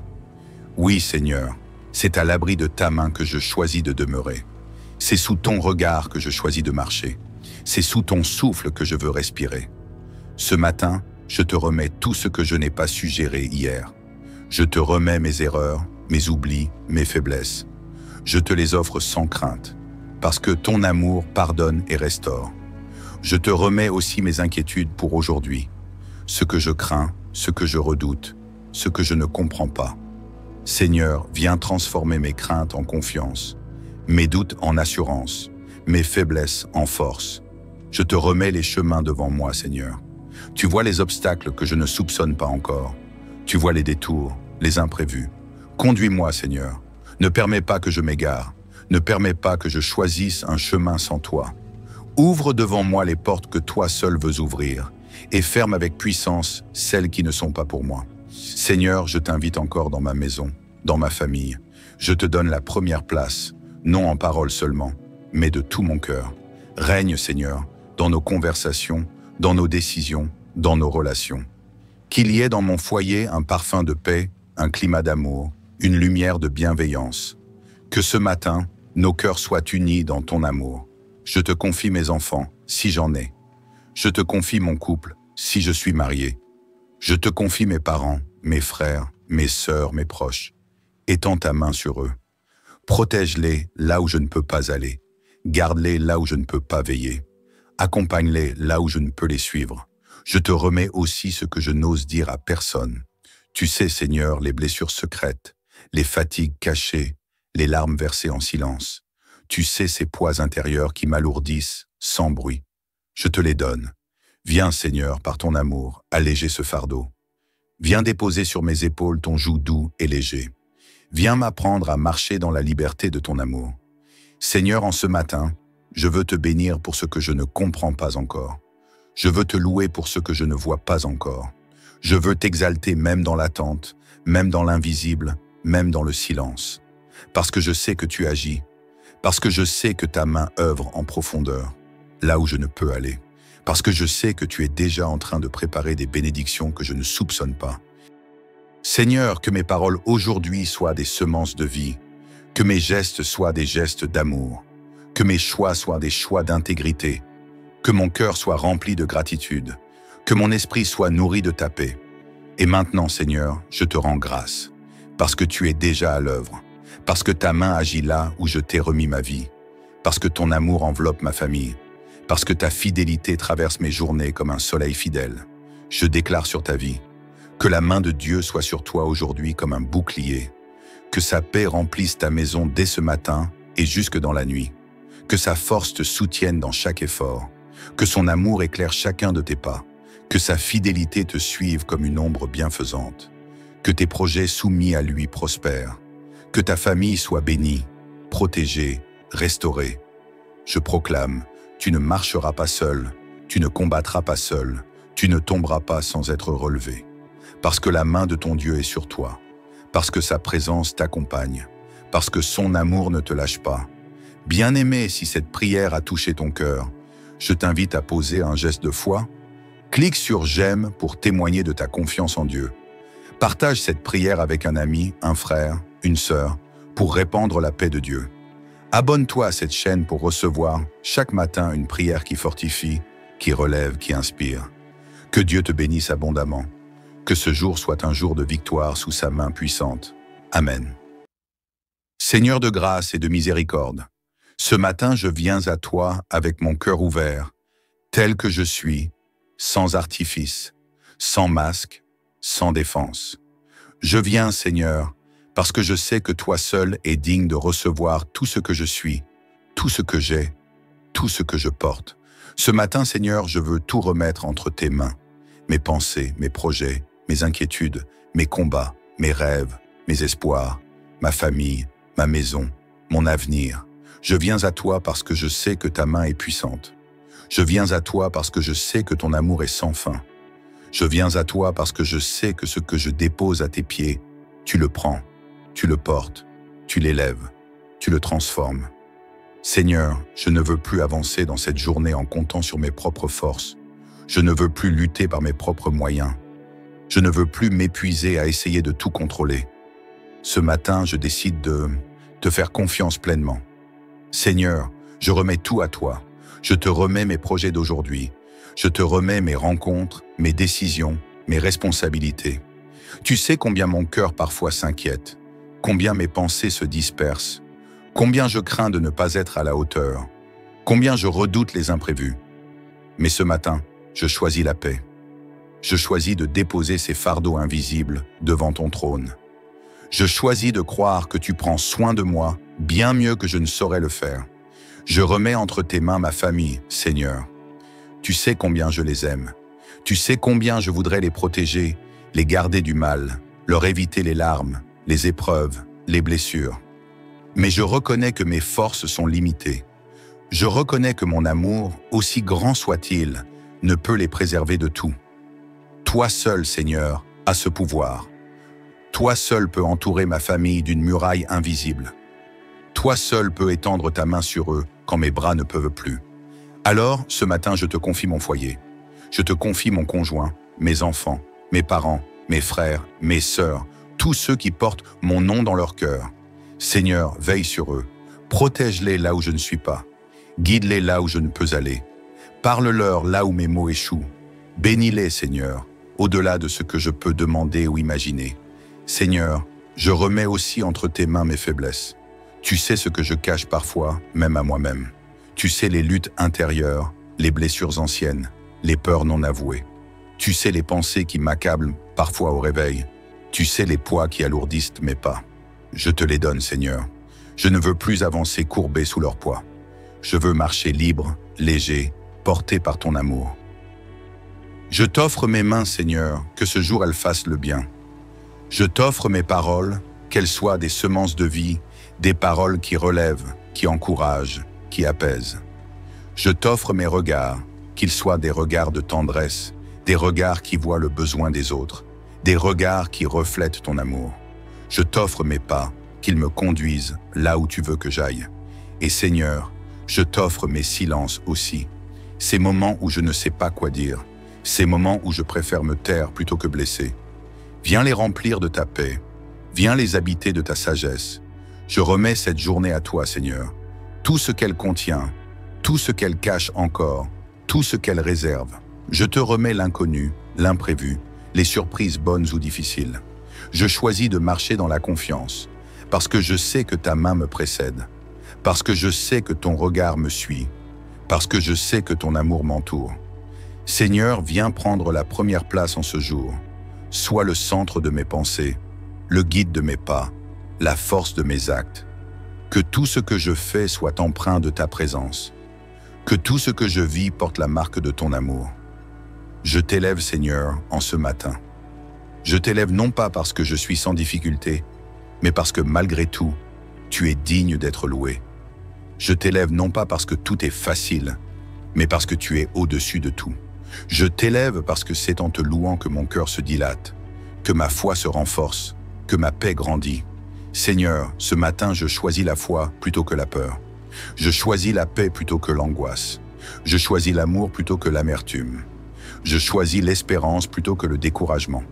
Oui, Seigneur, c'est à l'abri de ta main que je choisis de demeurer. C'est sous ton regard que je choisis de marcher. C'est sous ton souffle que je veux respirer. Ce matin, je te remets tout ce que je n'ai pas su gérer hier. Je te remets mes erreurs, mes oublis, mes faiblesses. Je te les offre sans crainte, parce que ton amour pardonne et restaure. Je te remets aussi mes inquiétudes pour aujourd'hui, ce que je crains, ce que je redoute, ce que je ne comprends pas. Seigneur, viens transformer mes craintes en confiance, mes doutes en assurance, mes faiblesses en force. Je te remets les chemins devant moi, Seigneur. Tu vois les obstacles que je ne soupçonne pas encore. Tu vois les détours, les imprévus. Conduis-moi, Seigneur. Ne permets pas que je m'égare. Ne permets pas que je choisisse un chemin sans toi. Ouvre devant moi les portes que toi seul veux ouvrir et ferme avec puissance celles qui ne sont pas pour moi. Seigneur, je t'invite encore dans ma maison, dans ma famille. Je te donne la première place, non en parole seulement, mais de tout mon cœur. Règne, Seigneur, dans nos conversations, dans nos décisions, dans nos relations. Qu'il y ait dans mon foyer un parfum de paix, un climat d'amour, une lumière de bienveillance. Que ce matin, nos cœurs soient unis dans ton amour. Je te confie mes enfants, si j'en ai. Je te confie mon couple, si je suis marié. Je te confie mes parents, mes frères, mes sœurs, mes proches. Étends ta main sur eux. Protège-les là où je ne peux pas aller. Garde-les là où je ne peux pas veiller. Accompagne-les là où je ne peux les suivre. Je te remets aussi ce que je n'ose dire à personne. Tu sais, Seigneur, les blessures secrètes, les fatigues cachées, les larmes versées en silence. Tu sais ces poids intérieurs qui m'alourdissent sans bruit. Je te les donne. Viens, Seigneur, par ton amour, alléger ce fardeau. Viens déposer sur mes épaules ton joug doux et léger. Viens m'apprendre à marcher dans la liberté de ton amour. Seigneur, en ce matin, je veux te bénir pour ce que je ne comprends pas encore. Je veux te louer pour ce que je ne vois pas encore. Je veux t'exalter même dans l'attente, même dans l'invisible, même dans le silence. Parce que je sais que tu agis. Parce que je sais que ta main œuvre en profondeur, là où je ne peux aller. Parce que je sais que tu es déjà en train de préparer des bénédictions que je ne soupçonne pas. Seigneur, que mes paroles aujourd'hui soient des semences de vie, que mes gestes soient des gestes d'amour, que mes choix soient des choix d'intégrité, que mon cœur soit rempli de gratitude, que mon esprit soit nourri de ta paix. Et maintenant, Seigneur, je te rends grâce, parce que tu es déjà à l'œuvre, parce que ta main agit là où je t'ai remis ma vie, parce que ton amour enveloppe ma famille, parce que ta fidélité traverse mes journées comme un soleil fidèle. Je déclare sur ta vie, que la main de Dieu soit sur toi aujourd'hui comme un bouclier, que sa paix remplisse ta maison dès ce matin et jusque dans la nuit, que sa force te soutienne dans chaque effort, que son amour éclaire chacun de tes pas, que sa fidélité te suive comme une ombre bienfaisante, que tes projets soumis à lui prospèrent, que ta famille soit bénie, protégée, restaurée. Je proclame, tu ne marcheras pas seul, tu ne combattras pas seul, tu ne tomberas pas sans être relevé, parce que la main de ton Dieu est sur toi, parce que sa présence t'accompagne, parce que son amour ne te lâche pas. Bien-aimé, si cette prière a touché ton cœur, je t'invite à poser un geste de foi. Clique sur « J'aime » pour témoigner de ta confiance en Dieu. Partage cette prière avec un ami, un frère, une sœur, pour répandre la paix de Dieu. Abonne-toi à cette chaîne pour recevoir chaque matin une prière qui fortifie, qui relève, qui inspire. Que Dieu te bénisse abondamment. Que ce jour soit un jour de victoire sous sa main puissante. Amen. Seigneur de grâce et de miséricorde, ce matin je viens à toi avec mon cœur ouvert, tel que je suis, sans artifice, sans masque, sans défense. Je viens, Seigneur, parce que je sais que toi seul es digne de recevoir tout ce que je suis, tout ce que j'ai, tout ce que je porte. Ce matin, Seigneur, je veux tout remettre entre tes mains. Mes pensées, mes projets, mes inquiétudes, mes combats, mes rêves, mes espoirs, ma famille, ma maison, mon avenir. Je viens à toi parce que je sais que ta main est puissante. Je viens à toi parce que je sais que ton amour est sans fin. Je viens à toi parce que je sais que ce que je dépose à tes pieds, tu le prends, tu le portes, tu l'élèves, tu le transformes. Seigneur, je ne veux plus avancer dans cette journée en comptant sur mes propres forces. Je ne veux plus lutter par mes propres moyens. Je ne veux plus m'épuiser à essayer de tout contrôler. Ce matin, je décide de te faire confiance pleinement. Seigneur, je remets tout à toi. Je te remets mes projets d'aujourd'hui. Je te remets mes rencontres, mes décisions, mes responsabilités. Tu sais combien mon cœur parfois s'inquiète, combien mes pensées se dispersent, combien je crains de ne pas être à la hauteur, combien je redoute les imprévus. Mais ce matin, je choisis la paix. Je choisis de déposer ces fardeaux invisibles devant ton trône. Je choisis de croire que tu prends soin de moi bien mieux que je ne saurais le faire. Je remets entre tes mains ma famille, Seigneur. Tu sais combien je les aime. Tu sais combien je voudrais les protéger, les garder du mal, leur éviter les larmes, les épreuves, les blessures. Mais je reconnais que mes forces sont limitées. Je reconnais que mon amour, aussi grand soit-il, ne peut les préserver de tout. Toi seul, Seigneur, as ce pouvoir. Toi seul peux entourer ma famille d'une muraille invisible. Toi seul peux étendre ta main sur eux quand mes bras ne peuvent plus. Alors, ce matin, je te confie mon foyer. Je te confie mon conjoint, mes enfants, mes parents, mes frères, mes sœurs, tous ceux qui portent mon nom dans leur cœur. Seigneur, veille sur eux. Protège-les là où je ne suis pas. Guide-les là où je ne peux aller. Parle-leur là où mes mots échouent. Bénis-les, Seigneur, au-delà de ce que je peux demander ou imaginer. Seigneur, je remets aussi entre tes mains mes faiblesses. Tu sais ce que je cache parfois, même à moi-même. Tu sais les luttes intérieures, les blessures anciennes, les peurs non avouées. Tu sais les pensées qui m'accablent parfois au réveil. Tu sais les poids qui alourdissent mes pas. Je te les donne, Seigneur. Je ne veux plus avancer courbé sous leur poids. Je veux marcher libre, léger, porté par ton amour. Je t'offre mes mains, Seigneur, que ce jour elles fassent le bien. Je t'offre mes paroles, qu'elles soient des semences de vie, des paroles qui relèvent, qui encouragent, qui apaisent. Je t'offre mes regards, qu'ils soient des regards de tendresse, des regards qui voient le besoin des autres, des regards qui reflètent ton amour. Je t'offre mes pas, qu'ils me conduisent là où tu veux que j'aille. Et Seigneur, je t'offre mes silences aussi, ces moments où je ne sais pas quoi dire, ces moments où je préfère me taire plutôt que blesser. Viens les remplir de ta paix, viens les habiter de ta sagesse. Je remets cette journée à toi, Seigneur. Tout ce qu'elle contient, tout ce qu'elle cache encore, tout ce qu'elle réserve. Je te remets l'inconnu, l'imprévu, les surprises bonnes ou difficiles. Je choisis de marcher dans la confiance, parce que je sais que ta main me précède, parce que je sais que ton regard me suit, parce que je sais que ton amour m'entoure. Seigneur, viens prendre la première place en ce jour. Sois le centre de mes pensées, le guide de mes pas, la force de mes actes. Que tout ce que je fais soit empreint de ta présence. Que tout ce que je vis porte la marque de ton amour. Je t'élève, Seigneur, en ce matin. Je t'élève non pas parce que je suis sans difficulté, mais parce que malgré tout, tu es digne d'être loué. Je t'élève non pas parce que tout est facile, mais parce que tu es au-dessus de tout. Je t'élève parce que c'est en te louant que mon cœur se dilate, que ma foi se renforce, que ma paix grandit. Seigneur, ce matin, je choisis la foi plutôt que la peur. Je choisis la paix plutôt que l'angoisse. Je choisis l'amour plutôt que l'amertume. Je choisis l'espérance plutôt que le découragement.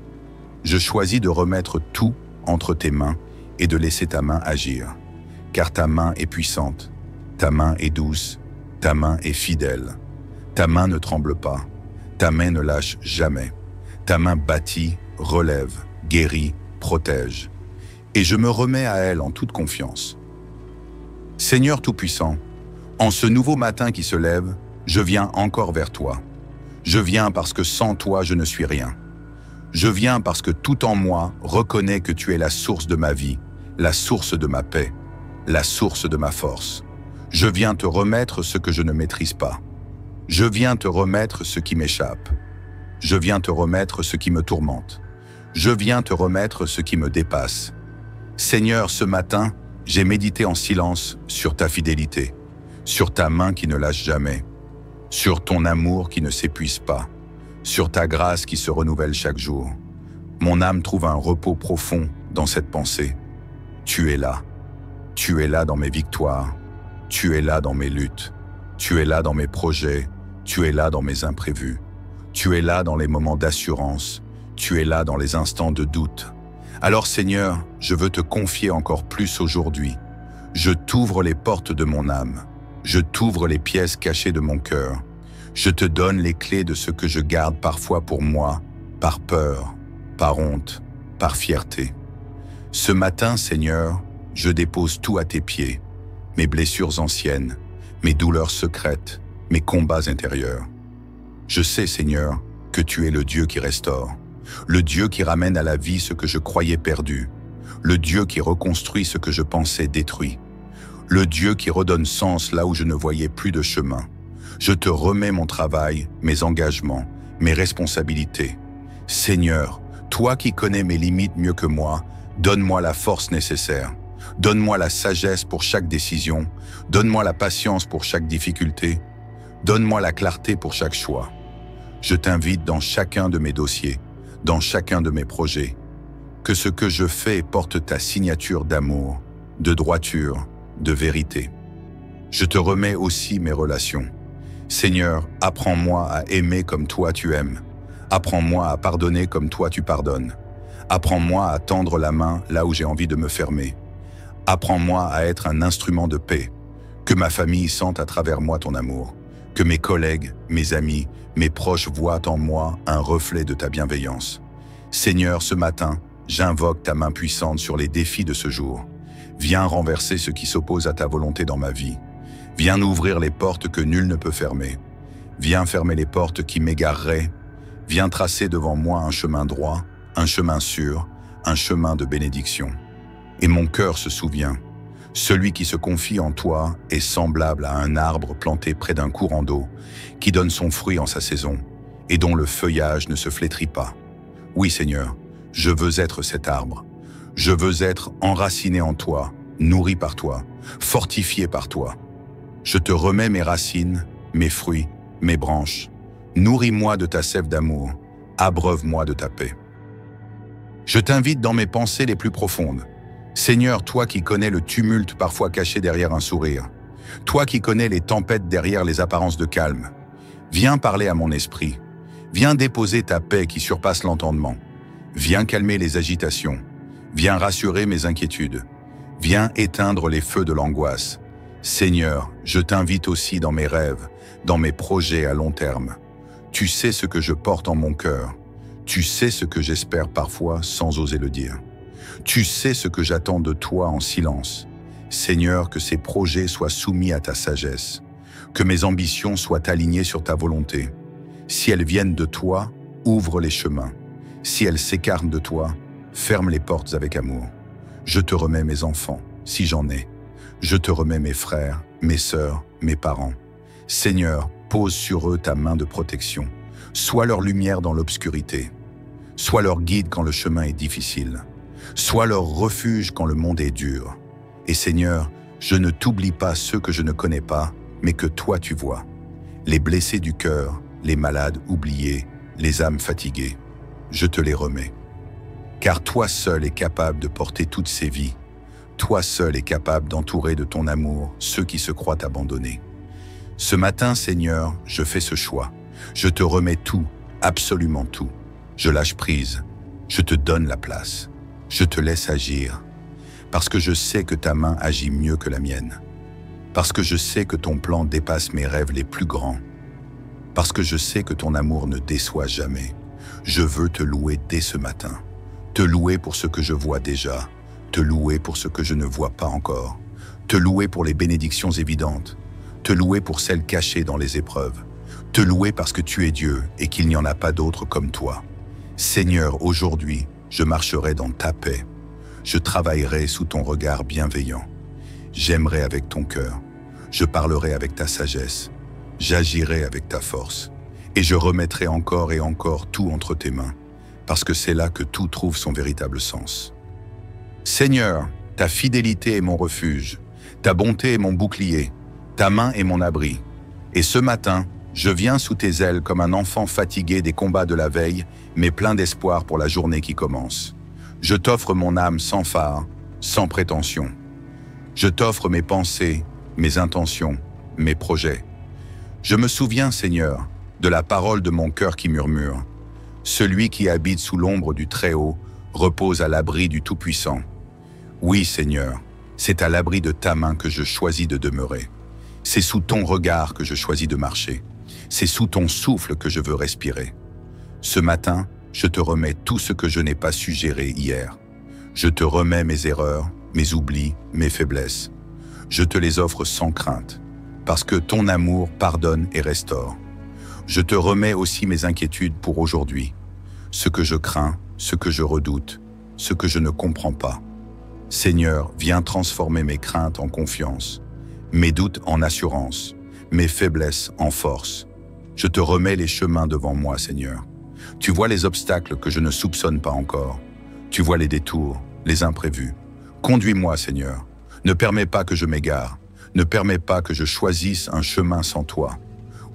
Je choisis de remettre tout entre tes mains et de laisser ta main agir. Car ta main est puissante, ta main est douce, ta main est fidèle. Ta main ne tremble pas, ta main ne lâche jamais. Ta main bâtit, relève, guérit, protège. Et je me remets à elle en toute confiance. Seigneur Tout-Puissant, en ce nouveau matin qui se lève, je viens encore vers toi. Je viens parce que sans toi, je ne suis rien. Je viens parce que tout en moi reconnaît que tu es la source de ma vie, la source de ma paix, la source de ma force. Je viens te remettre ce que je ne maîtrise pas. Je viens te remettre ce qui m'échappe. Je viens te remettre ce qui me tourmente. Je viens te remettre ce qui me dépasse. Seigneur, ce matin, j'ai médité en silence sur ta fidélité, sur ta main qui ne lâche jamais, sur ton amour qui ne s'épuise pas, sur ta grâce qui se renouvelle chaque jour. Mon âme trouve un repos profond dans cette pensée. Tu es là. Tu es là dans mes victoires. Tu es là dans mes luttes. Tu es là dans mes projets. Tu es là dans mes imprévus. Tu es là dans les moments d'assurance. Tu es là dans les instants de doute. Alors Seigneur, je veux te confier encore plus aujourd'hui. Je t'ouvre les portes de mon âme. Je t'ouvre les pièces cachées de mon cœur. Je te donne les clés de ce que je garde parfois pour moi, par peur, par honte, par fierté. Ce matin, Seigneur, je dépose tout à tes pieds, mes blessures anciennes, mes douleurs secrètes, mes combats intérieurs. Je sais, Seigneur, que tu es le Dieu qui restaure, le Dieu qui ramène à la vie ce que je croyais perdu, le Dieu qui reconstruit ce que je pensais détruit, le Dieu qui redonne sens là où je ne voyais plus de chemin. Je te remets mon travail, mes engagements, mes responsabilités. Seigneur, toi qui connais mes limites mieux que moi, donne-moi la force nécessaire. Donne-moi la sagesse pour chaque décision. Donne-moi la patience pour chaque difficulté. Donne-moi la clarté pour chaque choix. Je t'invite dans chacun de mes dossiers, dans chacun de mes projets. Que ce que je fais porte ta signature d'amour, de droiture, de vérité. Je te remets aussi mes relations. Seigneur, apprends-moi à aimer comme toi tu aimes. Apprends-moi à pardonner comme toi tu pardonnes. Apprends-moi à tendre la main là où j'ai envie de me fermer. Apprends-moi à être un instrument de paix. Que ma famille sente à travers moi ton amour. Que mes collègues, mes amis, mes proches voient en moi un reflet de ta bienveillance. Seigneur, ce matin, j'invoque ta main puissante sur les défis de ce jour. Viens renverser ce qui s'oppose à ta volonté dans ma vie. Viens ouvrir les portes que nul ne peut fermer. Viens fermer les portes qui m'égareraient. Viens tracer devant moi un chemin droit, un chemin sûr, un chemin de bénédiction. Et mon cœur se souvient, celui qui se confie en toi est semblable à un arbre planté près d'un courant d'eau, qui donne son fruit en sa saison, et dont le feuillage ne se flétrit pas. Oui Seigneur, je veux être cet arbre. Je veux être enraciné en toi, nourri par toi, fortifié par toi. Je te remets mes racines, mes fruits, mes branches. Nourris-moi de ta sève d'amour, abreuve-moi de ta paix. Je t'invite dans mes pensées les plus profondes. Seigneur, toi qui connais le tumulte parfois caché derrière un sourire, toi qui connais les tempêtes derrière les apparences de calme, viens parler à mon esprit, viens déposer ta paix qui surpasse l'entendement, viens calmer les agitations, viens rassurer mes inquiétudes, viens éteindre les feux de l'angoisse. Seigneur, je t'invite aussi dans mes rêves, dans mes projets à long terme. Tu sais ce que je porte en mon cœur. Tu sais ce que j'espère parfois sans oser le dire. Tu sais ce que j'attends de toi en silence. Seigneur, que ces projets soient soumis à ta sagesse. Que mes ambitions soient alignées sur ta volonté. Si elles viennent de toi, ouvre les chemins. Si elles s'écartent de toi, ferme les portes avec amour. Je te remets mes enfants, si j'en ai. Je te remets mes frères, mes sœurs, mes parents. Seigneur, pose sur eux ta main de protection. Sois leur lumière dans l'obscurité. Sois leur guide quand le chemin est difficile. Sois leur refuge quand le monde est dur. Et Seigneur, je ne t'oublie pas ceux que je ne connais pas, mais que toi tu vois. Les blessés du cœur, les malades oubliés, les âmes fatiguées. Je te les remets. Car toi seul es capable de porter toutes ces vies. Toi seul es capable d'entourer de ton amour ceux qui se croient abandonnés. Ce matin, Seigneur, je fais ce choix. Je te remets tout, absolument tout. Je lâche prise. Je te donne la place. Je te laisse agir. Parce que je sais que ta main agit mieux que la mienne. Parce que je sais que ton plan dépasse mes rêves les plus grands. Parce que je sais que ton amour ne déçoit jamais. Je veux te louer dès ce matin. Te louer pour ce que je vois déjà. Te louer pour ce que je ne vois pas encore. te louer pour les bénédictions évidentes, te louer pour celles cachées dans les épreuves, te louer parce que tu es Dieu et qu'il n'y en a pas d'autre comme toi. Seigneur, aujourd'hui, je marcherai dans ta paix. Je travaillerai sous ton regard bienveillant. J'aimerai avec ton cœur. Je parlerai avec ta sagesse. J'agirai avec ta force. Et je remettrai encore et encore tout entre tes mains, parce que c'est là que tout trouve son véritable sens. Seigneur, ta fidélité est mon refuge, ta bonté est mon bouclier, ta main est mon abri. Et ce matin, je viens sous tes ailes comme un enfant fatigué des combats de la veille, mais plein d'espoir pour la journée qui commence. Je t'offre mon âme sans phare, sans prétention. Je t'offre mes pensées, mes intentions, mes projets. Je me souviens, Seigneur, de la parole de mon cœur qui murmure. Celui qui habite sous l'ombre du Très-Haut repose à l'abri du Tout-Puissant. Oui, Seigneur, c'est à l'abri de ta main que je choisis de demeurer. C'est sous ton regard que je choisis de marcher. C'est sous ton souffle que je veux respirer. Ce matin, je te remets tout ce que je n'ai pas su gérer hier. Je te remets mes erreurs, mes oublis, mes faiblesses. Je te les offre sans crainte, parce que ton amour pardonne et restaure. Je te remets aussi mes inquiétudes pour aujourd'hui, ce que je crains, ce que je redoute, ce que je ne comprends pas. Seigneur, viens transformer mes craintes en confiance, mes doutes en assurance, mes faiblesses en force. Je te remets les chemins devant moi, Seigneur. Tu vois les obstacles que je ne soupçonne pas encore. Tu vois les détours, les imprévus. Conduis-moi, Seigneur. Ne permets pas que je m'égare. Ne permets pas que je choisisse un chemin sans toi.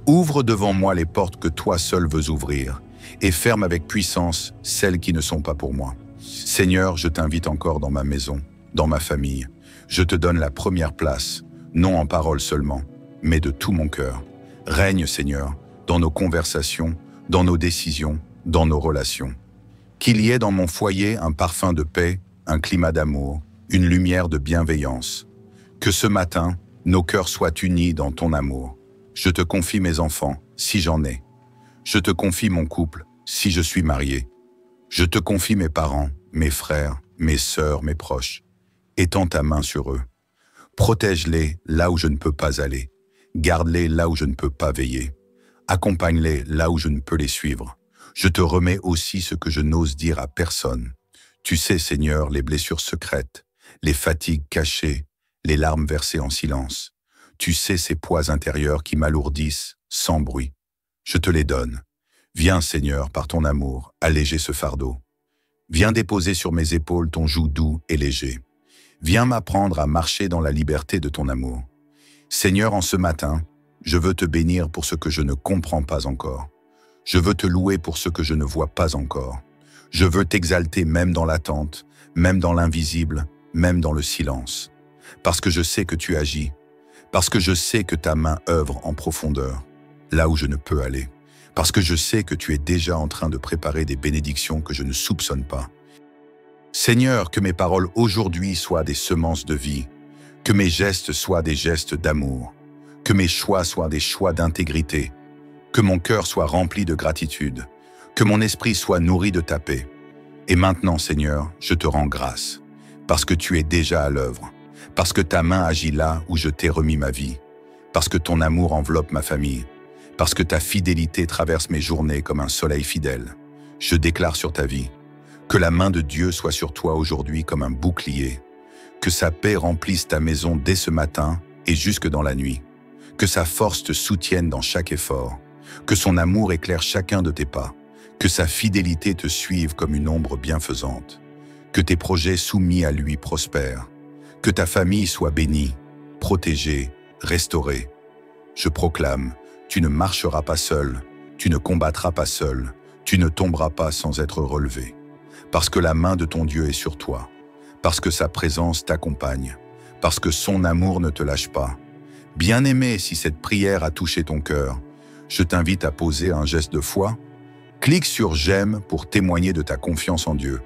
Ouvre devant moi les portes que toi seul veux ouvrir et ferme avec puissance celles qui ne sont pas pour moi. Seigneur, je t'invite encore dans ma maison, dans ma famille. Je te donne la première place, non en parole seulement, mais de tout mon cœur. Règne, Seigneur, dans nos conversations, dans nos décisions, dans nos relations. Qu'il y ait dans mon foyer un parfum de paix, un climat d'amour, une lumière de bienveillance. Que ce matin, nos cœurs soient unis dans ton amour. Je te confie mes enfants, si j'en ai. Je te confie mon couple, si je suis marié. Je te confie mes parents, mes frères, mes sœurs, mes proches. Étends ta main sur eux. Protège-les là où je ne peux pas aller. Garde-les là où je ne peux pas veiller. Accompagne-les là où je ne peux les suivre. Je te remets aussi ce que je n'ose dire à personne. Tu sais, Seigneur, les blessures secrètes, les fatigues cachées, les larmes versées en silence. Tu sais ces poids intérieurs qui m'alourdissent sans bruit. Je te les donne. Viens, Seigneur, par ton amour, alléger ce fardeau. Viens déposer sur mes épaules ton joug doux et léger. Viens m'apprendre à marcher dans la liberté de ton amour. Seigneur, en ce matin, je veux te bénir pour ce que je ne comprends pas encore. Je veux te louer pour ce que je ne vois pas encore. Je veux t'exalter même dans l'attente, même dans l'invisible, même dans le silence. Parce que je sais que tu agis. Parce que je sais que ta main œuvre en profondeur, là où je ne peux aller. Parce que je sais que tu es déjà en train de préparer des bénédictions que je ne soupçonne pas. Seigneur, que mes paroles aujourd'hui soient des semences de vie, que mes gestes soient des gestes d'amour, que mes choix soient des choix d'intégrité, que mon cœur soit rempli de gratitude, que mon esprit soit nourri de ta paix. Et maintenant, Seigneur, je te rends grâce, parce que tu es déjà à l'œuvre, parce que ta main agit là où je t'ai remis ma vie, parce que ton amour enveloppe ma famille, parce que ta fidélité traverse mes journées comme un soleil fidèle. Je déclare sur ta vie, que la main de Dieu soit sur toi aujourd'hui comme un bouclier, que sa paix remplisse ta maison dès ce matin et jusque dans la nuit, que sa force te soutienne dans chaque effort, que son amour éclaire chacun de tes pas, que sa fidélité te suive comme une ombre bienfaisante, que tes projets soumis à lui prospèrent, que ta famille soit bénie, protégée, restaurée. Je proclame, tu ne marcheras pas seul, tu ne combattras pas seul, tu ne tomberas pas sans être relevé. Parce que la main de ton Dieu est sur toi, parce que sa présence t'accompagne, parce que son amour ne te lâche pas. Bien-aimé, si cette prière a touché ton cœur, je t'invite à poser un geste de foi. Clique sur « J'aime » pour témoigner de ta confiance en Dieu.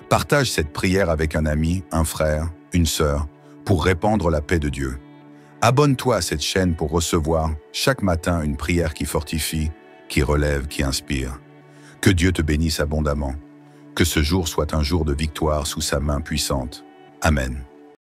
Partage cette prière avec un ami, un frère, une sœur, pour répandre la paix de Dieu. Abonne-toi à cette chaîne pour recevoir chaque matin une prière qui fortifie, qui relève, qui inspire. Que Dieu te bénisse abondamment. Que ce jour soit un jour de victoire sous sa main puissante. Amen.